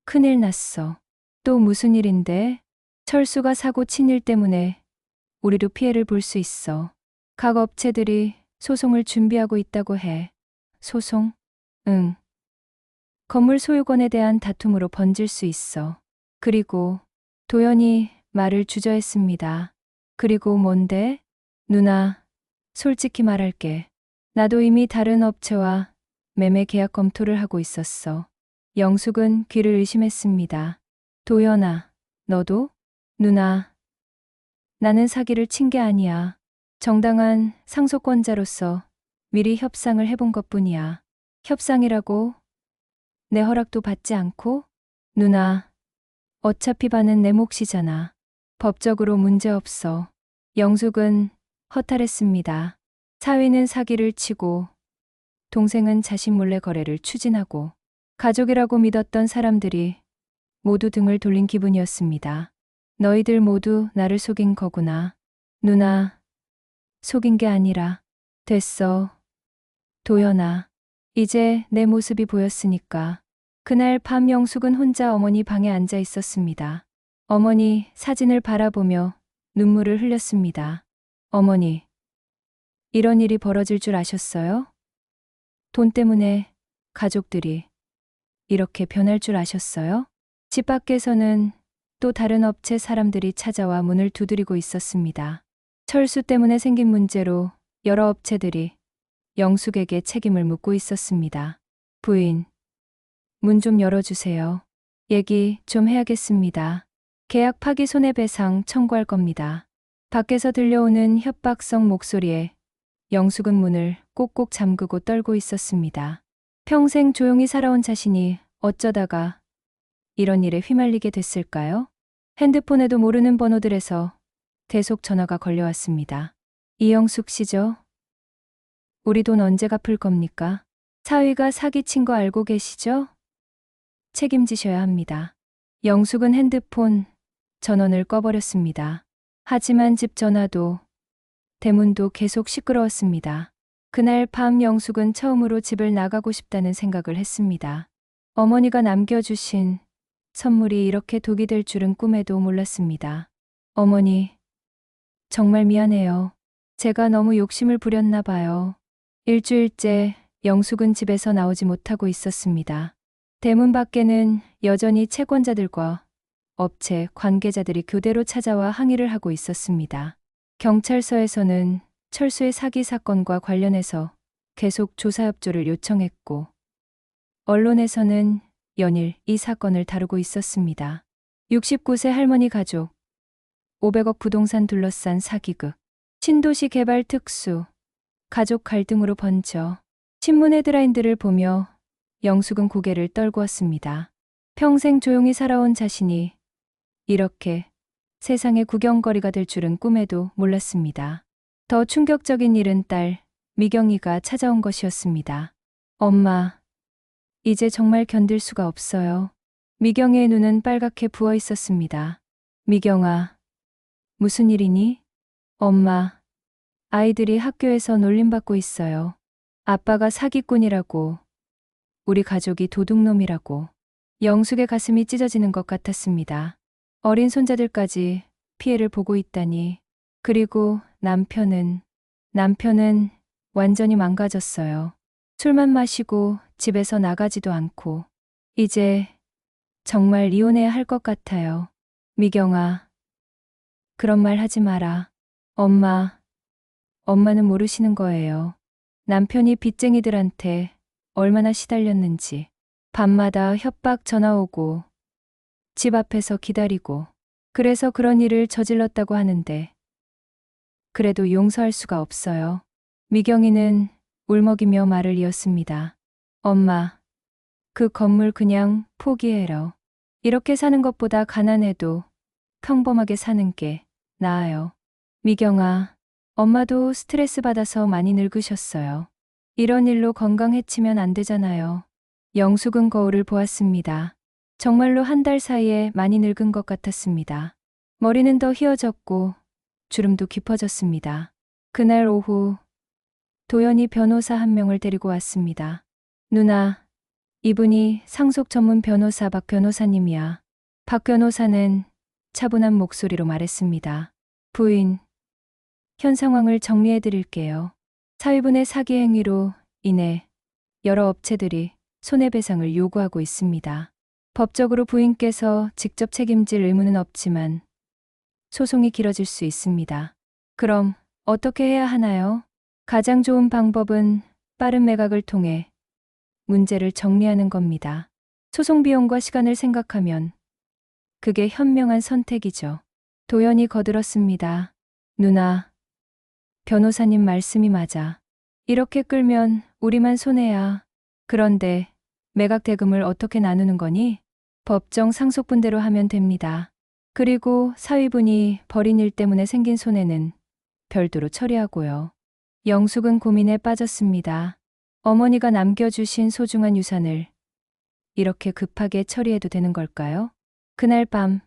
큰일 났어. 또 무슨 일인데? 철수가 사고 친 일 때문에 우리도 피해를 볼 수 있어. 각 업체들이 소송을 준비하고 있다고 해. 소송? 응. 건물 소유권에 대한 다툼으로 번질 수 있어. 그리고 도연이 말을 주저했습니다. 그리고 뭔데? 누나, 솔직히 말할게. 나도 이미 다른 업체와 매매 계약 검토를 하고 있었어. 영숙은 귀를 의심했습니다. 도연아, 너도? 누나, 나는 사기를 친 게 아니야. 정당한 상속권자로서 미리 협상을 해본 것뿐이야. 협상이라고? 내 허락도 받지 않고? 누나, 어차피 반은 내 몫이잖아. 법적으로 문제없어. 영숙은 허탈했습니다. 사위는 사기를 치고 동생은 자신 몰래 거래를 추진하고 가족이라고 믿었던 사람들이 모두 등을 돌린 기분이었습니다. 너희들 모두 나를 속인 거구나. 누나, 속인 게 아니라. 됐어. 도연아, 이제 내 모습이 보였으니까. 그날 밤 영숙은 혼자 어머니 방에 앉아 있었습니다. 어머니 사진을 바라보며 눈물을 흘렸습니다. 어머니, 이런 일이 벌어질 줄 아셨어요? 돈 때문에 가족들이 이렇게 변할 줄 아셨어요? 집 밖에서는 또 다른 업체 사람들이 찾아와 문을 두드리고 있었습니다. 철수 때문에 생긴 문제로 여러 업체들이 영숙에게 책임을 묻고 있었습니다. 부인, 문 좀 열어주세요. 얘기 좀 해야겠습니다. 계약 파기 손해배상 청구할 겁니다. 밖에서 들려오는 협박성 목소리에 영숙은 문을 꼭꼭 잠그고 떨고 있었습니다. 평생 조용히 살아온 자신이 어쩌다가 이런 일에 휘말리게 됐을까요? 핸드폰에도 모르는 번호들에서 계속 전화가 걸려왔습니다. 이영숙 씨죠? 우리 돈 언제 갚을 겁니까? 사위가 사기친 거 알고 계시죠? 책임지셔야 합니다. 영숙은 핸드폰 전원을 꺼버렸습니다. 하지만 집 전화도 대문도 계속 시끄러웠습니다. 그날 밤 영숙은 처음으로 집을 나가고 싶다는 생각을 했습니다. 어머니가 남겨주신 선물이 이렇게 독이 될 줄은 꿈에도 몰랐습니다. 어머니, 정말 미안해요. 제가 너무 욕심을 부렸나 봐요. 일주일째 영숙은 집에서 나오지 못하고 있었습니다. 대문 밖에는 여전히 채권자들과 업체 관계자들이 교대로 찾아와 항의를 하고 있었습니다. 경찰서에서는 철수의 사기 사건과 관련해서 계속 조사 협조를 요청했고, 언론에서는 연일 이 사건을 다루고 있었습니다. 69세 할머니 가족, 500억 부동산 둘러싼 사기극, 신도시 개발 특수, 가족 갈등으로 번져. 신문 헤드라인들을 보며 영숙은 고개를 떨구었습니다. 평생 조용히 살아온 자신이 이렇게 세상의 구경거리가 될 줄은 꿈에도 몰랐습니다. 더 충격적인 일은 딸 미경이가 찾아온 것이었습니다. 엄마, 이제 정말 견딜 수가 없어요. 미경이의 눈은 빨갛게 부어 있었습니다. 미경아, 무슨 일이니? 엄마, 아이들이 학교에서 놀림받고 있어요. 아빠가 사기꾼이라고 우리 가족이 도둑놈이라고. 영숙의 가슴이 찢어지는 것 같았습니다. 어린 손자들까지 피해를 보고 있다니. 그리고 남편은 완전히 망가졌어요. 술만 마시고 집에서 나가지도 않고. 이제 정말 이혼해야 할 것 같아요. 미경아, 그런 말 하지 마라. 엄마는 모르시는 거예요. 남편이 빚쟁이들한테 얼마나 시달렸는지. 밤마다 협박 전화 오고 집 앞에서 기다리고. 그래서 그런 일을 저질렀다고 하는데 그래도 용서할 수가 없어요. 미경이는 울먹이며 말을 이었습니다. 엄마, 그 건물 그냥 포기해요. 이렇게 사는 것보다 가난해도 평범하게 사는 게 나아요. 미경아, 엄마도 스트레스 받아서 많이 늙으셨어요. 이런 일로 건강 해치면 안 되잖아요. 영숙은 거울을 보았습니다. 정말로 한 달 사이에 많이 늙은 것 같았습니다. 머리는 더 휘어졌고 주름도 깊어졌습니다. 그날 오후 도연이 변호사 한 명을 데리고 왔습니다. 누나, 이분이 상속 전문 변호사 박 변호사님이야. 박 변호사는 차분한 목소리로 말했습니다. 부인, 현 상황을 정리해 드릴게요. 사위분의 사기 행위로 인해 여러 업체들이 손해배상을 요구하고 있습니다. 법적으로 부인께서 직접 책임질 의무는 없지만 소송이 길어질 수 있습니다. 그럼 어떻게 해야 하나요? 가장 좋은 방법은 빠른 매각을 통해 문제를 정리하는 겁니다. 소송 비용과 시간을 생각하면 그게 현명한 선택이죠. 도연이 거들었습니다. 누나, 변호사님 말씀이 맞아. 이렇게 끌면 우리만 손해야. 그런데 매각 대금을 어떻게 나누는 거니? 법정 상속분대로 하면 됩니다. 그리고 사위분이 벌인 일 때문에 생긴 손해는 별도로 처리하고요. 영숙은 고민에 빠졌습니다. 어머니가 남겨주신 소중한 유산을 이렇게 급하게 처리해도 되는 걸까요? 그날 밤,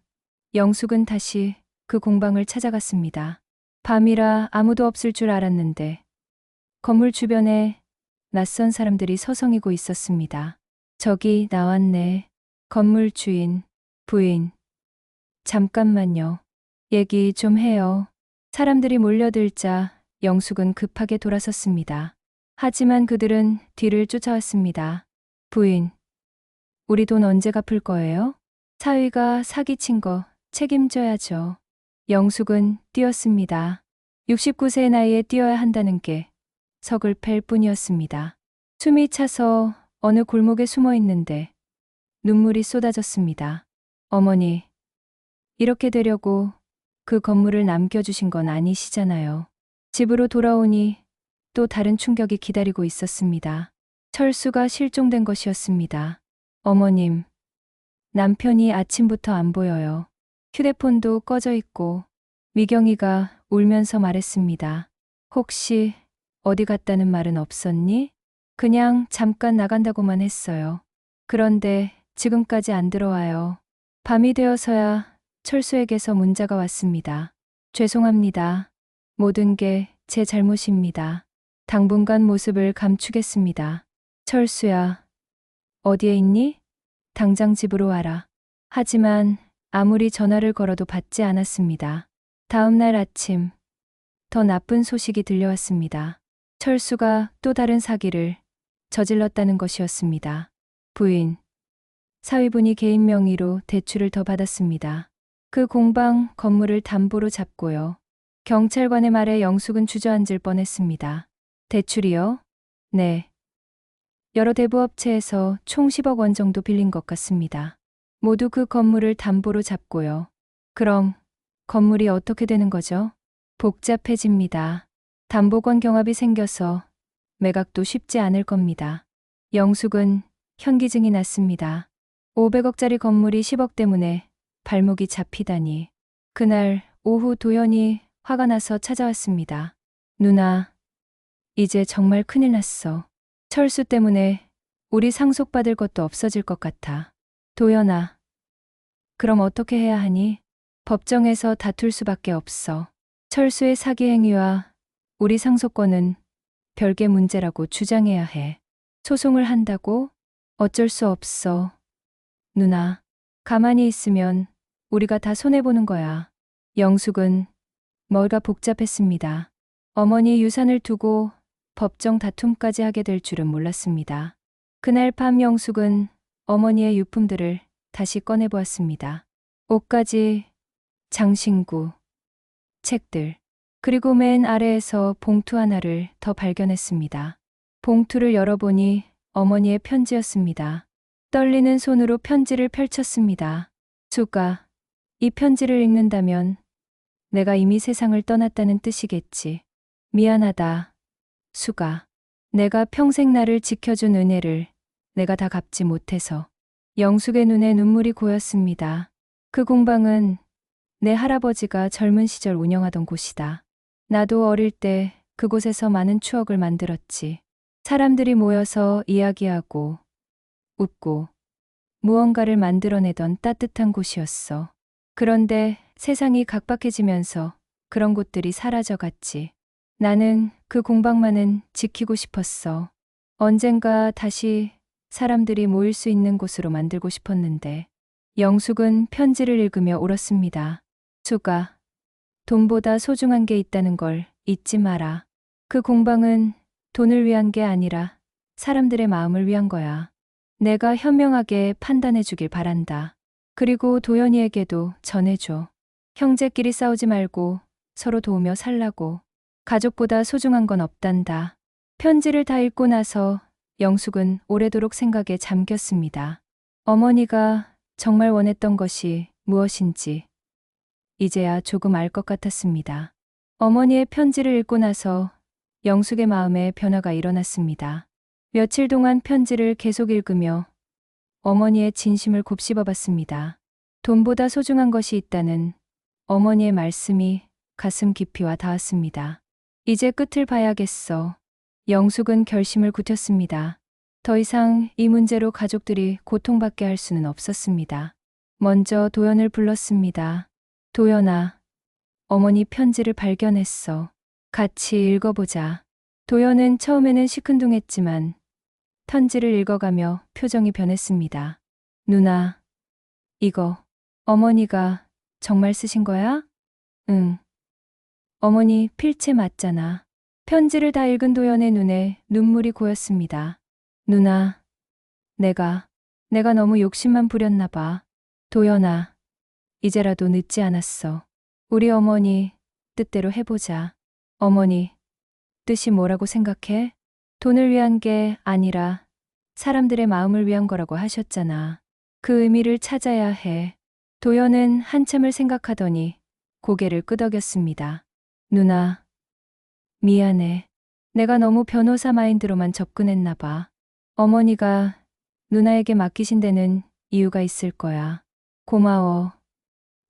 영숙은 다시 그 공방을 찾아갔습니다. 밤이라 아무도 없을 줄 알았는데 건물 주변에 낯선 사람들이 서성이고 있었습니다. 저기 나왔네. 건물 주인, 부인. 잠깐만요. 얘기 좀 해요. 사람들이 몰려들자 영숙은 급하게 돌아섰습니다. 하지만 그들은 뒤를 쫓아왔습니다. 부인, 우리 돈 언제 갚을 거예요? 사위가 사기친 거 책임져야죠. 영숙은 뛰었습니다. 69세의 나이에 뛰어야 한다는 게 서글플 뿐이었습니다. 숨이 차서 어느 골목에 숨어 있는데 눈물이 쏟아졌습니다. 어머니, 이렇게 되려고 그 건물을 남겨주신 건 아니시잖아요. 집으로 돌아오니 또 다른 충격이 기다리고 있었습니다. 철수가 실종된 것이었습니다. 어머님, 남편이 아침부터 안 보여요. 휴대폰도 꺼져 있고. 미경이가 울면서 말했습니다. 혹시 어디 갔다는 말은 없었니? 그냥 잠깐 나간다고만 했어요. 그런데 지금까지 안 들어와요. 밤이 되어서야 철수에게서 문자가 왔습니다. 죄송합니다. 모든 게 제 잘못입니다. 당분간 모습을 감추겠습니다. 철수야, 어디에 있니? 당장 집으로 와라. 하지만 아무리 전화를 걸어도 받지 않았습니다. 다음 날 아침, 더 나쁜 소식이 들려왔습니다. 철수가 또 다른 사기를 저질렀다는 것이었습니다. 부인, 사위분이 개인 명의로 대출을 더 받았습니다. 그 공방 건물을 담보로 잡고요. 경찰관의 말에 영숙은 주저앉을 뻔했습니다. 대출이요? 네. 여러 대부업체에서 총 10억 원 정도 빌린 것 같습니다. 모두 그 건물을 담보로 잡고요. 그럼 건물이 어떻게 되는 거죠? 복잡해집니다. 담보권 경합이 생겨서 매각도 쉽지 않을 겁니다. 영숙은 현기증이 났습니다. 500억짜리 건물이 10억 때문에 발목이 잡히다니. 그날 오후 도연이 화가 나서 찾아왔습니다. 누나, 이제 정말 큰일 났어. 철수 때문에 우리 상속받을 것도 없어질 것 같아. 도연아, 그럼 어떻게 해야 하니? 법정에서 다툴 수밖에 없어. 철수의 사기 행위와 우리 상속권은 별개 문제라고 주장해야 해. 소송을 한다고? 어쩔 수 없어. 누나, 가만히 있으면 우리가 다 손해보는 거야. 영숙은 머리가 복잡했습니다. 어머니 유산을 두고 법정 다툼까지 하게 될 줄은 몰랐습니다. 그날 밤 영숙은 어머니의 유품들을 다시 꺼내보았습니다. 옷가지, 장신구, 책들, 그리고 맨 아래에서 봉투 하나를 더 발견했습니다. 봉투를 열어보니 어머니의 편지였습니다. 떨리는 손으로 편지를 펼쳤습니다. 수가, 이 편지를 읽는다면 내가 이미 세상을 떠났다는 뜻이겠지. 미안하다, 수가. 내가 평생 나를 지켜준 은혜를 내가 다 갚지 못해서. 영숙의 눈에 눈물이 고였습니다. 그 공방은 내 할아버지가 젊은 시절 운영하던 곳이다. 나도 어릴 때 그곳에서 많은 추억을 만들었지. 사람들이 모여서 이야기하고 웃고 무언가를 만들어내던 따뜻한 곳이었어. 그런데 세상이 각박해지면서 그런 곳들이 사라져갔지. 나는 그 공방만은 지키고 싶었어. 언젠가 다시 사람들이 모일 수 있는 곳으로 만들고 싶었는데. 영숙은 편지를 읽으며 울었습니다. 수가, 돈보다 소중한 게 있다는 걸 잊지 마라. 그 공방은 돈을 위한 게 아니라 사람들의 마음을 위한 거야. 내가 현명하게 판단해 주길 바란다. 그리고 도연이에게도 전해줘. 형제끼리 싸우지 말고 서로 도우며 살라고. 가족보다 소중한 건 없단다. 편지를 다 읽고 나서 영숙은 오래도록 생각에 잠겼습니다. 어머니가 정말 원했던 것이 무엇인지 이제야 조금 알 것 같았습니다. 어머니의 편지를 읽고 나서 영숙의 마음에 변화가 일어났습니다. 며칠 동안 편지를 계속 읽으며 어머니의 진심을 곱씹어 봤습니다. 돈보다 소중한 것이 있다는 어머니의 말씀이 가슴 깊이 와 닿았습니다. 이제 끝을 봐야겠어. 영숙은 결심을 굳혔습니다. 더 이상 이 문제로 가족들이 고통받게 할 수는 없었습니다. 먼저 도연을 불렀습니다. 도연아, 어머니 편지를 발견했어. 같이 읽어보자. 도연은 처음에는 시큰둥했지만 편지를 읽어가며 표정이 변했습니다. 누나, 이거 어머니가 정말 쓰신 거야? 응. 어머니 필체 맞잖아. 편지를 다 읽은 도연의 눈에 눈물이 고였습니다. 누나, 내가 너무 욕심만 부렸나 봐. 도연아, 이제라도 늦지 않았어. 우리 어머니 뜻대로 해보자. 어머니, 뜻이 뭐라고 생각해? 돈을 위한 게 아니라 사람들의 마음을 위한 거라고 하셨잖아. 그 의미를 찾아야 해. 도연은 한참을 생각하더니 고개를 끄덕였습니다. 누나, 미안해. 내가 너무 변호사 마인드로만 접근했나 봐. 어머니가 누나에게 맡기신 데는 이유가 있을 거야. 고마워.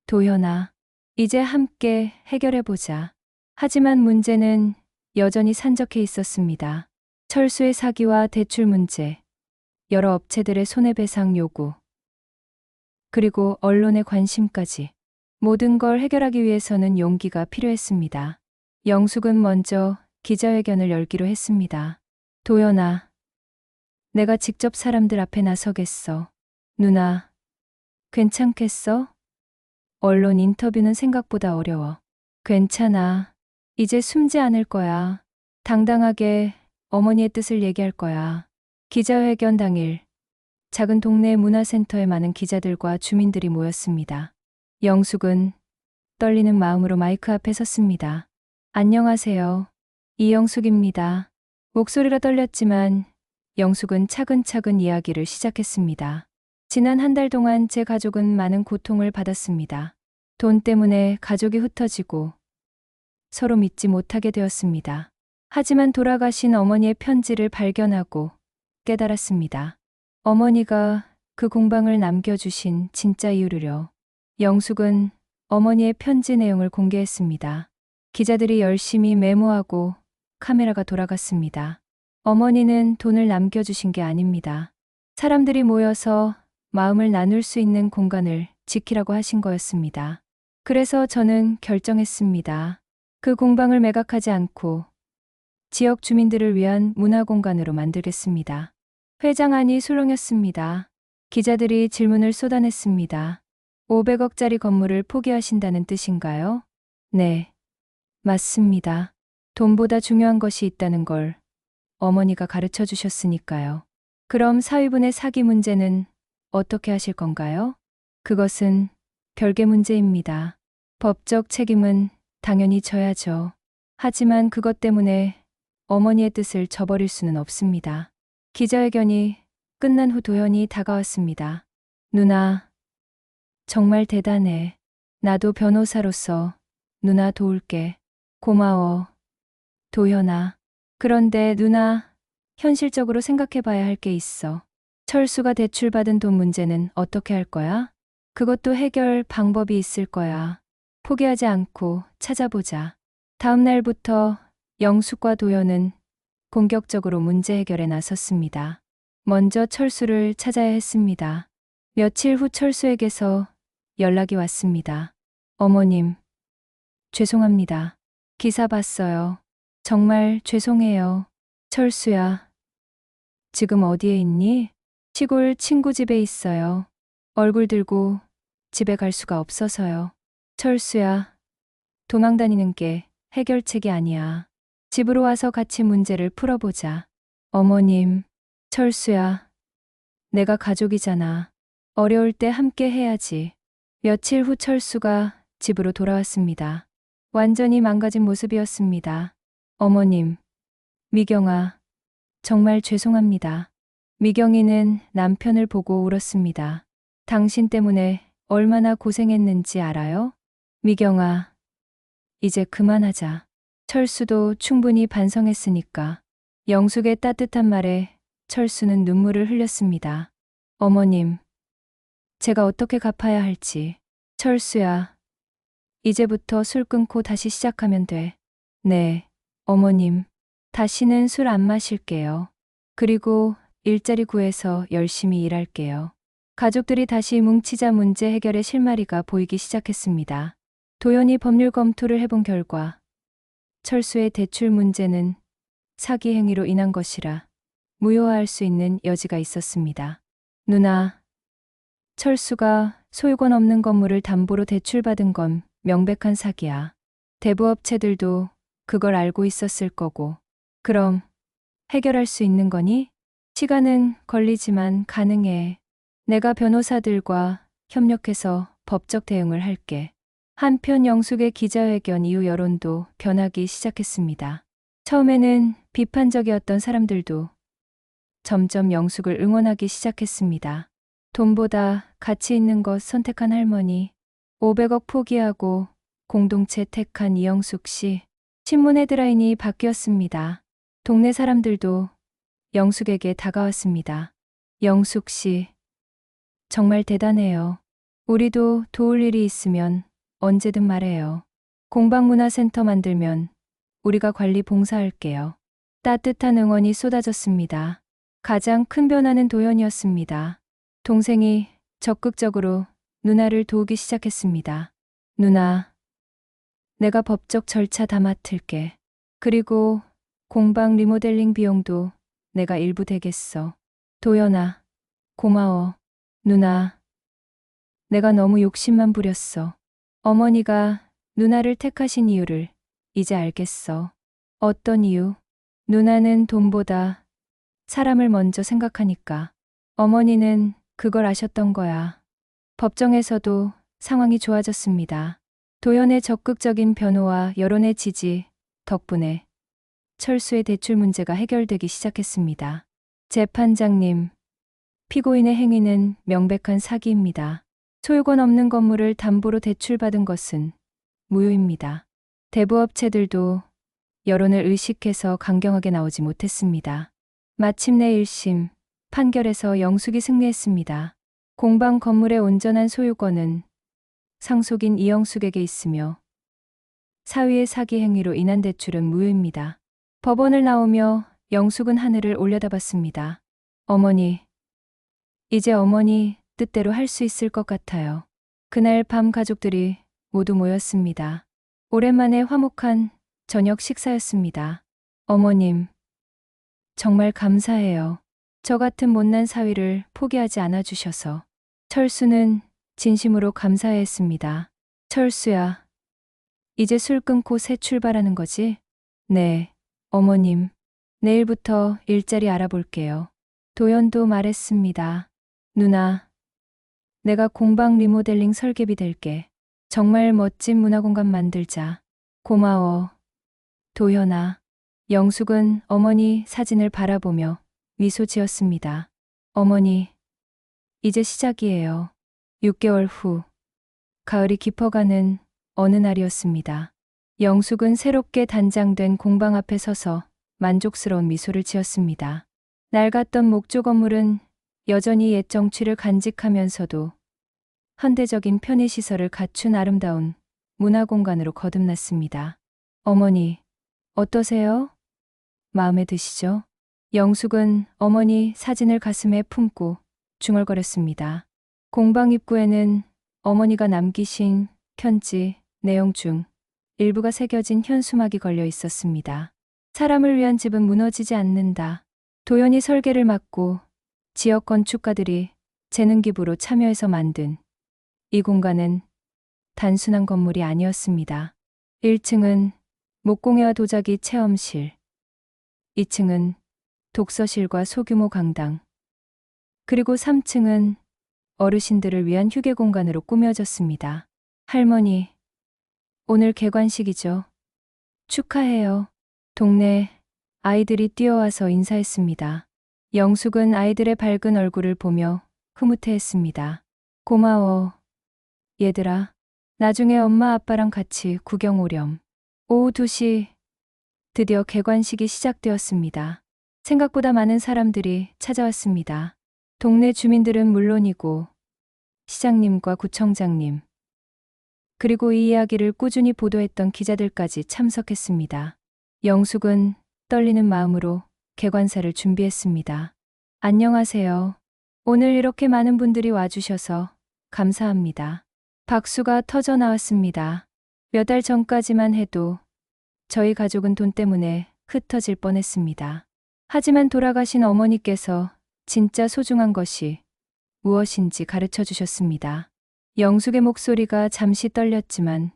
도연아, 이제 함께 해결해보자. 하지만 문제는 여전히 산적해 있었습니다. 철수의 사기와 대출 문제, 여러 업체들의 손해배상 요구, 그리고 언론의 관심까지. 모든 걸 해결하기 위해서는 용기가 필요했습니다. 영숙은 먼저 기자회견을 열기로 했습니다. 도연아, 내가 직접 사람들 앞에 나서겠어. 누나, 괜찮겠어? 언론 인터뷰는 생각보다 어려워. 괜찮아. 이제 숨지 않을 거야. 당당하게 어머니의 뜻을 얘기할 거야. 기자회견 당일, 작은 동네 문화센터에 많은 기자들과 주민들이 모였습니다. 영숙은 떨리는 마음으로 마이크 앞에 섰습니다. 안녕하세요. 이영숙입니다. 목소리가 떨렸지만 영숙은 차근차근 이야기를 시작했습니다. 지난 한 달 동안 제 가족은 많은 고통을 받았습니다. 돈 때문에 가족이 흩어지고 서로 믿지 못하게 되었습니다. 하지만 돌아가신 어머니의 편지를 발견하고 깨달았습니다. 어머니가 그 공방을 남겨주신 진짜 이유를요. 영숙은 어머니의 편지 내용을 공개했습니다. 기자들이 열심히 메모하고 카메라가 돌아갔습니다. 어머니는 돈을 남겨주신 게 아닙니다. 사람들이 모여서 마음을 나눌 수 있는 공간을 지키라고 하신 거였습니다. 그래서 저는 결정했습니다. 그 공방을 매각하지 않고 지역 주민들을 위한 문화 공간으로 만들겠습니다. 회장 안이 술렁였습니다. 기자들이 질문을 쏟아냈습니다. 500억짜리 건물을 포기하신다는 뜻인가요? 네, 맞습니다. 돈보다 중요한 것이 있다는 걸 어머니가 가르쳐 주셨으니까요. 그럼 사위분의 사기 문제는 어떻게 하실 건가요? 그것은 별개 문제입니다. 법적 책임은 당연히 져야죠. 하지만 그것 때문에 어머니의 뜻을 저버릴 수는 없습니다. 기자회견이 끝난 후 도현이 다가왔습니다. 누나, 정말 대단해. 나도 변호사로서 누나 도울게. 고마워. 도현아. 그런데 누나, 현실적으로 생각해 봐야 할 게 있어. 철수가 대출받은 돈 문제는 어떻게 할 거야? 그것도 해결 방법이 있을 거야. 포기하지 않고 찾아보자. 다음 날부터 영숙과 도현은 본격적으로 문제 해결에 나섰습니다. 먼저 철수를 찾아야 했습니다. 며칠 후 철수에게서 연락이 왔습니다. 어머님, 죄송합니다. 기사 봤어요. 정말 죄송해요. 철수야, 지금 어디에 있니? 시골 친구 집에 있어요. 얼굴 들고 집에 갈 수가 없어서요. 철수야, 도망 다니는 게 해결책이 아니야. 집으로 와서 같이 문제를 풀어보자. 어머님, 철수야, 내가 가족이잖아. 어려울 때 함께 해야지. 며칠 후 철수가 집으로 돌아왔습니다. 완전히 망가진 모습이었습니다. 어머님, 미경아, 정말 죄송합니다. 미경이는 남편을 보고 울었습니다. 당신 때문에 얼마나 고생했는지 알아요? 미경아, 이제 그만하자. 철수도 충분히 반성했으니까. 영숙의 따뜻한 말에 철수는 눈물을 흘렸습니다. 어머님, 제가 어떻게 갚아야 할지. 철수야, 이제부터 술 끊고 다시 시작하면 돼. 네, 어머님. 다시는 술 안 마실게요. 그리고 일자리 구해서 열심히 일할게요. 가족들이 다시 뭉치자 문제 해결의 실마리가 보이기 시작했습니다. 도연이 법률 검토를 해본 결과 철수의 대출 문제는 사기 행위로 인한 것이라 무효화할 수 있는 여지가 있었습니다. 누나, 철수가 소유권 없는 건물을 담보로 대출받은 건 명백한 사기야. 대부업체들도 그걸 알고 있었을 거고. 그럼 해결할 수 있는 거니? 시간은 걸리지만 가능해. 내가 변호사들과 협력해서 법적 대응을 할게. 한편 영숙의 기자회견 이후 여론도 변하기 시작했습니다. 처음에는 비판적이었던 사람들도 점점 영숙을 응원하기 시작했습니다. 돈보다 가치 있는 것 선택한 할머니, 500억 포기하고 공동체 택한 이영숙 씨, 신문 헤드라인이 바뀌었습니다. 동네 사람들도 영숙에게 다가왔습니다. 영숙 씨, 정말 대단해요. 우리도 도울 일이 있으면 언제든 말해요. 공방문화센터 만들면 우리가 관리 봉사할게요. 따뜻한 응원이 쏟아졌습니다. 가장 큰 변화는 도연이었습니다. 동생이 적극적으로 누나를 도우기 시작했습니다. 누나, 내가 법적 절차 다 맡을게. 그리고 공방 리모델링 비용도 내가 일부 대겠어. 도연아, 고마워. 누나, 내가 너무 욕심만 부렸어. 어머니가 누나를 택하신 이유를 이제 알겠어. 어떤 이유? 누나는 돈보다 사람을 먼저 생각하니까. 어머니는 그걸 아셨던 거야. 법정에서도 상황이 좋아졌습니다. 도연의 적극적인 변호와 여론의 지지 덕분에 철수의 대출 문제가 해결되기 시작했습니다. 재판장님, 피고인의 행위는 명백한 사기입니다. 소유권 없는 건물을 담보로 대출받은 것은 무효입니다. 대부업체들도 여론을 의식해서 강경하게 나오지 못했습니다. 마침내 1심 판결에서 영숙이 승리했습니다. 공방 건물의 온전한 소유권은 상속인 이영숙에게 있으며 사위의 사기 행위로 인한 대출은 무효입니다. 법원을 나오며 영숙은 하늘을 올려다봤습니다. 어머니, 이제 어머니 뜻대로 할 수 있을 것 같아요. 그날 밤 가족들이 모두 모였습니다. 오랜만에 화목한 저녁 식사였습니다. 어머님, 정말 감사해요. 저 같은 못난 사위를 포기하지 않아 주셔서. 철수는 진심으로 감사했습니다. 철수야, 이제 술 끊고 새 출발하는 거지? 네, 어머님. 내일부터 일자리 알아볼게요. 도연도 말했습니다. 누나, 내가 공방 리모델링 설계비 댈게. 정말 멋진 문화공간 만들자. 고마워, 도연아. 영숙은 어머니 사진을 바라보며 미소 지었습니다. 어머니, 이제 시작이에요. 6개월 후, 가을이 깊어가는 어느 날이었습니다. 영숙은 새롭게 단장된 공방 앞에 서서 만족스러운 미소를 지었습니다. 낡았던 목조 건물은 여전히 옛 정취를 간직하면서도 현대적인 편의시설을 갖춘 아름다운 문화공간으로 거듭났습니다. 어머니, 어떠세요? 마음에 드시죠? 영숙은 어머니 사진을 가슴에 품고 중얼거렸습니다. 공방 입구에는 어머니가 남기신 편지, 내용 중 일부가 새겨진 현수막이 걸려 있었습니다. 사람을 위한 집은 무너지지 않는다. 도연이 설계를 맡고 지역 건축가들이 재능 기부로 참여해서 만든 이 공간은 단순한 건물이 아니었습니다. 1층은 목공예와 도자기 체험실, 2층은 독서실과 소규모 강당, 그리고 3층은 어르신들을 위한 휴게 공간으로 꾸며졌습니다. 할머니, 오늘 개관식이죠. 축하해요. 동네 아이들이 뛰어와서 인사했습니다. 영숙은 아이들의 밝은 얼굴을 보며 흐뭇해했습니다. 고마워, 얘들아. 나중에 엄마 아빠랑 같이 구경 오렴. 오후 2시, 드디어 개관식이 시작되었습니다. 생각보다 많은 사람들이 찾아왔습니다. 동네 주민들은 물론이고 시장님과 구청장님, 그리고 이 이야기를 꾸준히 보도했던 기자들까지 참석했습니다. 영숙은 떨리는 마음으로 개관사를 준비했습니다. 안녕하세요. 오늘 이렇게 많은 분들이 와주셔서 감사합니다. 박수가 터져 나왔습니다. 몇 달 전까지만 해도 저희 가족은 돈 때문에 흩어질 뻔했습니다. 하지만 돌아가신 어머니께서 진짜 소중한 것이 무엇인지 가르쳐 주셨습니다. 영숙의 목소리가 잠시 떨렸지만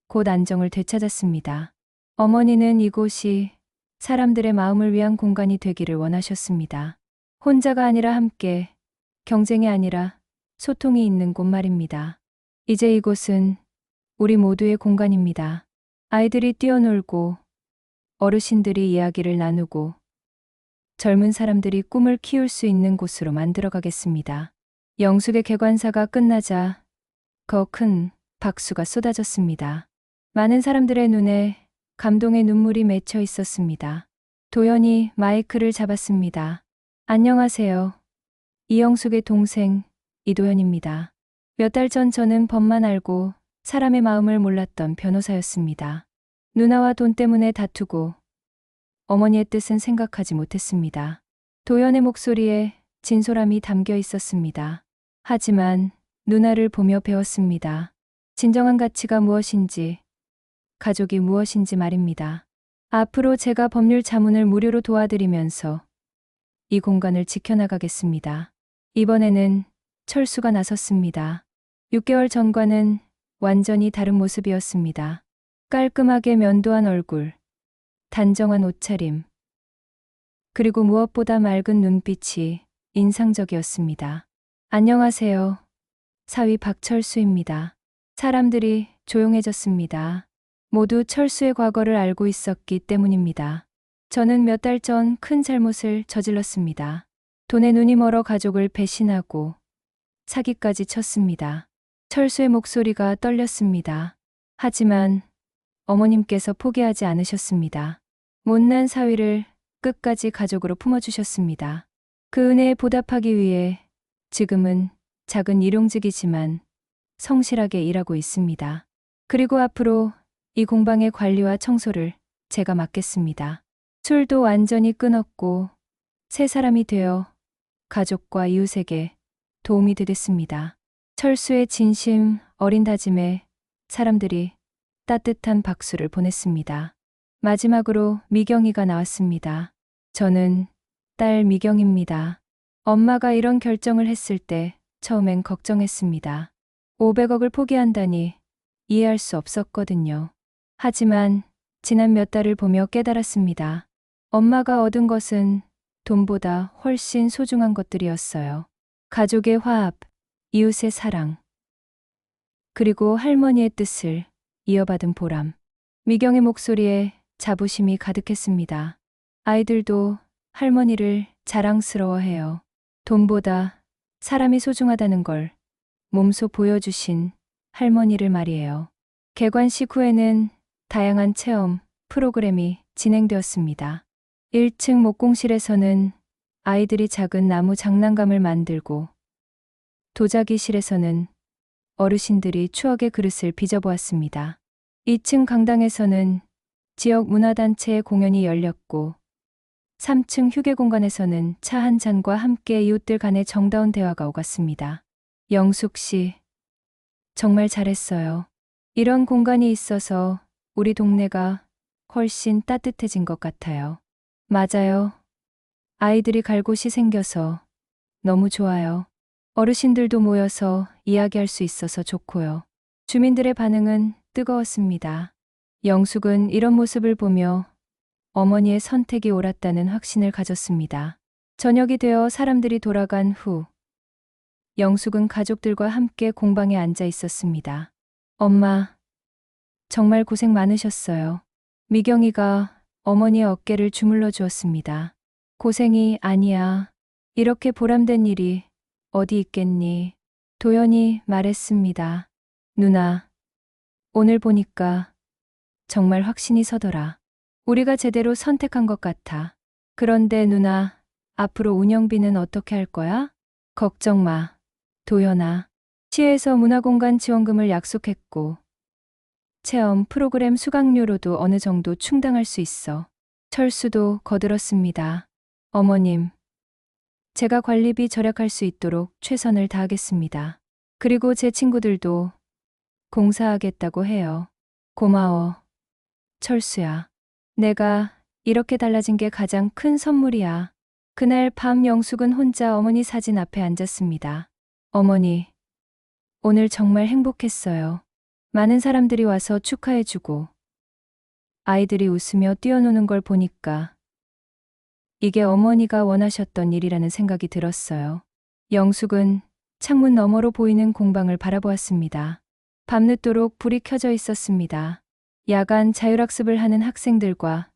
곧 안정을 되찾았습니다. 어머니는 이곳이 사람들의 마음을 위한 공간이 되기를 원하셨습니다. 혼자가 아니라 함께, 경쟁이 아니라 소통이 있는 곳 말입니다. 이제 이곳은 우리 모두의 공간입니다. 아이들이 뛰어놀고, 어르신들이 이야기를 나누고, 젊은 사람들이 꿈을 키울 수 있는 곳으로 만들어가겠습니다. 영숙의 개관사가 끝나자 더 큰 박수가 쏟아졌습니다. 많은 사람들의 눈에 감동의 눈물이 맺혀 있었습니다. 도연이 마이크를 잡았습니다. 안녕하세요. 이영숙의 동생 이도연입니다. 몇 달 전 저는 법만 알고 사람의 마음을 몰랐던 변호사였습니다. 누나와 돈 때문에 다투고 어머니의 뜻은 생각하지 못했습니다. 도연의 목소리에 진솔함이 담겨 있었습니다. 하지만 누나를 보며 배웠습니다. 진정한 가치가 무엇인지, 가족이 무엇인지 말입니다. 앞으로 제가 법률 자문을 무료로 도와드리면서 이 공간을 지켜나가겠습니다. 이번에는 철수가 나섰습니다. 6개월 전과는 완전히 다른 모습이었습니다. 깔끔하게 면도한 얼굴, 단정한 옷차림, 그리고 무엇보다 맑은 눈빛이 인상적이었습니다. 안녕하세요. 사위 박철수입니다. 사람들이 조용해졌습니다. 모두 철수의 과거를 알고 있었기 때문입니다. 저는 몇 달 전 큰 잘못을 저질렀습니다. 돈에 눈이 멀어 가족을 배신하고 사기까지 쳤습니다. 철수의 목소리가 떨렸습니다. 하지만 어머님께서 포기하지 않으셨습니다. 못난 사위를 끝까지 가족으로 품어주셨습니다. 그 은혜에 보답하기 위해 지금은 작은 일용직이지만 성실하게 일하고 있습니다. 그리고 앞으로 이 공방의 관리와 청소를 제가 맡겠습니다. 술도 완전히 끊었고 새 사람이 되어 가족과 이웃에게 도움이 되겠습니다. 철수의 진심 어린 다짐에 사람들이 따뜻한 박수를 보냈습니다. 마지막으로 미경이가 나왔습니다. 저는 딸 미경입니다. 엄마가 이런 결정을 했을 때 처음엔 걱정했습니다. 500억을 포기한다니 이해할 수 없었거든요. 하지만 지난 몇 달을 보며 깨달았습니다. 엄마가 얻은 것은 돈보다 훨씬 소중한 것들이었어요. 가족의 화합, 이웃의 사랑, 그리고 할머니의 뜻을 이어받은 보람. 미경의 목소리에 자부심이 가득했습니다. 아이들도 할머니를 자랑스러워해요. 돈보다 사람이 소중하다는 걸 몸소 보여주신 할머니를 말이에요. 개관식 후에는 다양한 체험 프로그램이 진행되었습니다. 1층 목공실에서는 아이들이 작은 나무 장난감을 만들고, 도자기실에서는 어르신들이 추억의 그릇을 빚어보았습니다. 2층 강당에서는 지역 문화단체의 공연이 열렸고, 3층 휴게공간에서는 차 한 잔과 함께 이웃들 간의 정다운 대화가 오갔습니다. 영숙 씨, 정말 잘했어요. 이런 공간이 있어서 우리 동네가 훨씬 따뜻해진 것 같아요. 맞아요. 아이들이 갈 곳이 생겨서 너무 좋아요. 어르신들도 모여서 이야기할 수 있어서 좋고요. 주민들의 반응은 뜨거웠습니다. 영숙은 이런 모습을 보며 어머니의 선택이 옳았다는 확신을 가졌습니다. 저녁이 되어 사람들이 돌아간 후, 영숙은 가족들과 함께 공방에 앉아 있었습니다. 엄마, 정말 고생 많으셨어요. 미경이가 어머니의 어깨를 주물러 주었습니다. 고생이 아니야. 이렇게 보람된 일이 어디 있겠니? 도연이 말했습니다. 누나, 오늘 보니까 정말 확신이 서더라. 우리가 제대로 선택한 것 같아. 그런데 누나, 앞으로 운영비는 어떻게 할 거야? 걱정 마, 도연아. 시에서 문화공간 지원금을 약속했고, 체험 프로그램 수강료로도 어느 정도 충당할 수 있어. 철수도 거들었습니다. 어머님, 제가 관리비 절약할 수 있도록 최선을 다하겠습니다. 그리고 제 친구들도 공사하겠다고 해요. 고마워, 철수야. 내가 이렇게 달라진 게 가장 큰 선물이야. 그날 밤 영숙은 혼자 어머니 사진 앞에 앉았습니다. 어머니, 오늘 정말 행복했어요. 많은 사람들이 와서 축하해주고, 아이들이 웃으며 뛰어노는 걸 보니까 이게 어머니가 원하셨던 일이라는 생각이 들었어요. 영숙은 창문 너머로 보이는 공방을 바라보았습니다. 밤늦도록 불이 켜져 있었습니다. 야간 자율학습을 하는 학생들과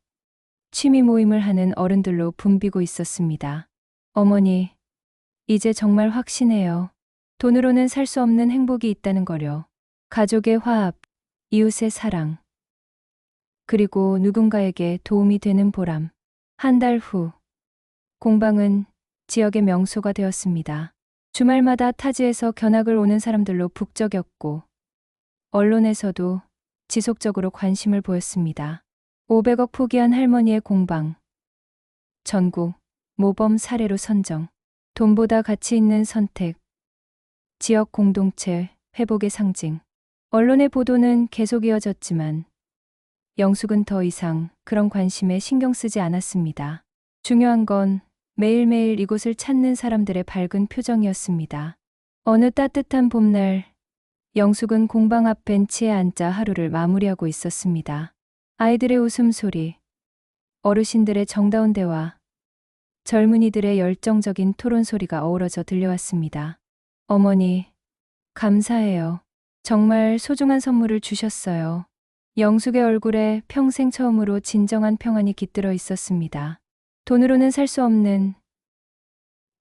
취미 모임을 하는 어른들로 붐비고 있었습니다. 어머니, 이제 정말 확신해요. 돈으로는 살 수 없는 행복이 있다는 거요. 가족의 화합, 이웃의 사랑, 그리고 누군가에게 도움이 되는 보람. 한 달 후, 공방은 지역의 명소가 되었습니다. 주말마다 타지에서 견학을 오는 사람들로 북적였고, 언론에서도 지속적으로 관심을 보였습니다. 500억 포기한 할머니의 공방. 전국 모범 사례로 선정. 돈보다 가치 있는 선택. 지역 공동체 회복의 상징. 언론의 보도는 계속 이어졌지만 영숙은 더 이상 그런 관심에 신경 쓰지 않았습니다. 중요한 건 매일매일 이곳을 찾는 사람들의 밝은 표정이었습니다. 어느 따뜻한 봄날, 영숙은 공방 앞 벤치에 앉아 하루를 마무리하고 있었습니다. 아이들의 웃음소리, 어르신들의 정다운 대화, 젊은이들의 열정적인 토론 소리가 어우러져 들려왔습니다. 어머니, 감사해요. 정말 소중한 선물을 주셨어요. 영숙의 얼굴에 평생 처음으로 진정한 평안이 깃들어 있었습니다. 돈으로는 살 수 없는,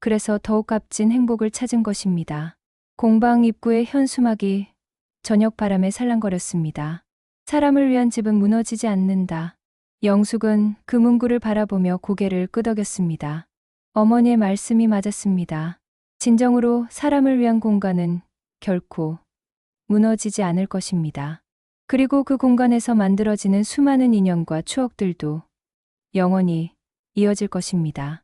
그래서 더욱 값진 행복을 찾은 것입니다. 공방 입구의 현수막이 저녁 바람에 살랑거렸습니다. 사람을 위한 집은 무너지지 않는다. 영숙은 그 문구를 바라보며 고개를 끄덕였습니다. 어머니의 말씀이 맞았습니다. 진정으로 사람을 위한 공간은 결코 무너지지 않을 것입니다. 그리고 그 공간에서 만들어지는 수많은 인연과 추억들도 영원히 이어질 것입니다.